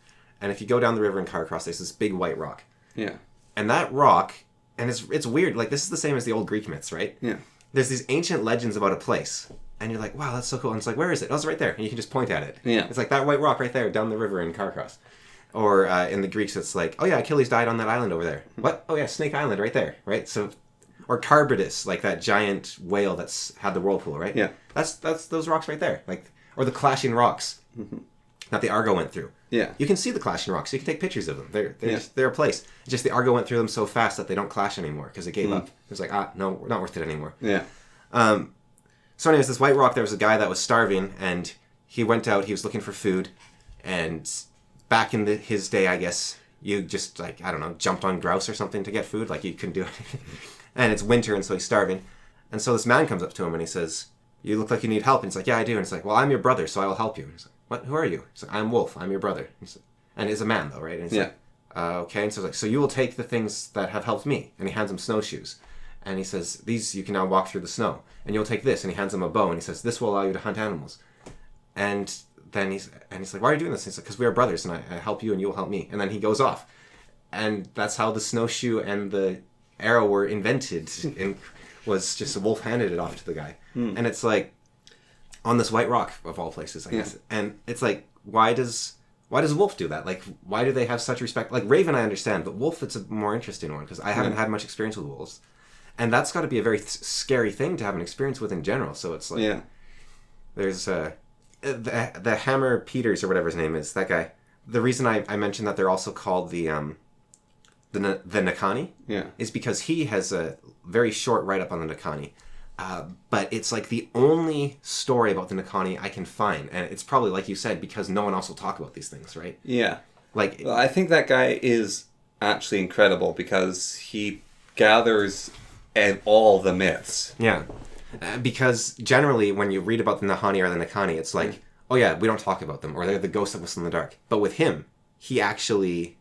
and if you go down the river in Carcross, there's this big white rock. Yeah. And that rock, and it's weird, like this is the same as the old Greek myths, right? Yeah. There's these ancient legends about a place, and you're like, wow, that's so cool. And it's like, where is it? Oh, it's right there. And you can just point at it. Yeah. It's like that white rock right there down the river in Carcross. Or in the Greeks, it's like, oh yeah, Achilles died on that island over there. What? Oh yeah, Snake Island right there, right? So, or Carbidus, like that giant whale that's had the whirlpool, right? Yeah. That's those rocks right there, like, or the clashing rocks that the Argo went through. Yeah. You can see the clashing rocks. You can take pictures of them. They're a place. It's just the Argo went through them so fast that they don't clash anymore because it gave up. It was like, no, not worth it anymore. Yeah. So anyways, this white rock, there was a guy that was starving, and he went out, he was looking for food, and back in his day, I guess, you just, like, I don't know, jumped on grouse or something to get food, like you couldn't do anything. And it's winter, and so he's starving. And so this man comes up to him, and he says, you look like you need help. And he's like, yeah, I do. And he's like, well, I'm your brother, so I will help you. And he's like, what? Who are you? He's like, I'm Wolf, I'm your brother. And he's a man, though, right? And he's like, okay. And so he's like, so you will take the things that have helped me. And he hands him snowshoes. And he says, these you can now walk through the snow. And you'll take this. And he hands him a bow. And he says, this will allow you to hunt animals. And then he's like, why are you doing this? And he's like, because we are brothers, and I help you and you'll help me. And then he goes off. And that's how the snowshoe and the arrow were invented. And was just a wolf handed it off to the guy. And it's like, on this white rock, of all places, I guess. And it's like, why does Wolf do that? Like, why do they have such respect? Like, Raven I understand, but Wolf, it's a more interesting one, because I haven't had much experience with wolves. And that's got to be a very scary thing to have an experience with in general. So it's like, there's the Hammer Peters, or whatever his name is, that guy. The reason I mentioned that they're also called the Nakani is because he has a very short write-up on the Nakani. But it's like the only story about the Nakani I can find. And it's probably, like you said, because no one else will talk about these things, right? Yeah. Like, well, I think that guy is actually incredible because he gathers all the myths. Yeah. Because generally, when you read about the Nahani or the Nakani, it's like, oh yeah, we don't talk about them, or they're the ghosts that whistle in the dark. But with him, he actually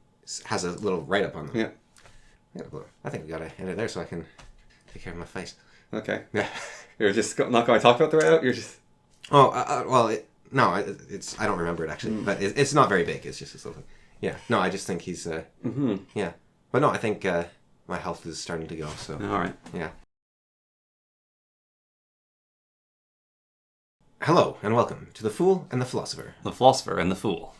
has a little write-up on them. Yeah. I think we gotta end it there so I can take care of my face. Okay. Yeah. You're just not going to talk about the write-up? You're just... Oh, well, it's I don't remember it actually, but it's not very big. It's just this little thing. Yeah. No, I just think he's, yeah. But no, I think my health is starting to go, so. All right. Yeah. Hello, and welcome to The Fool and the Philosopher. The Philosopher and the Fool.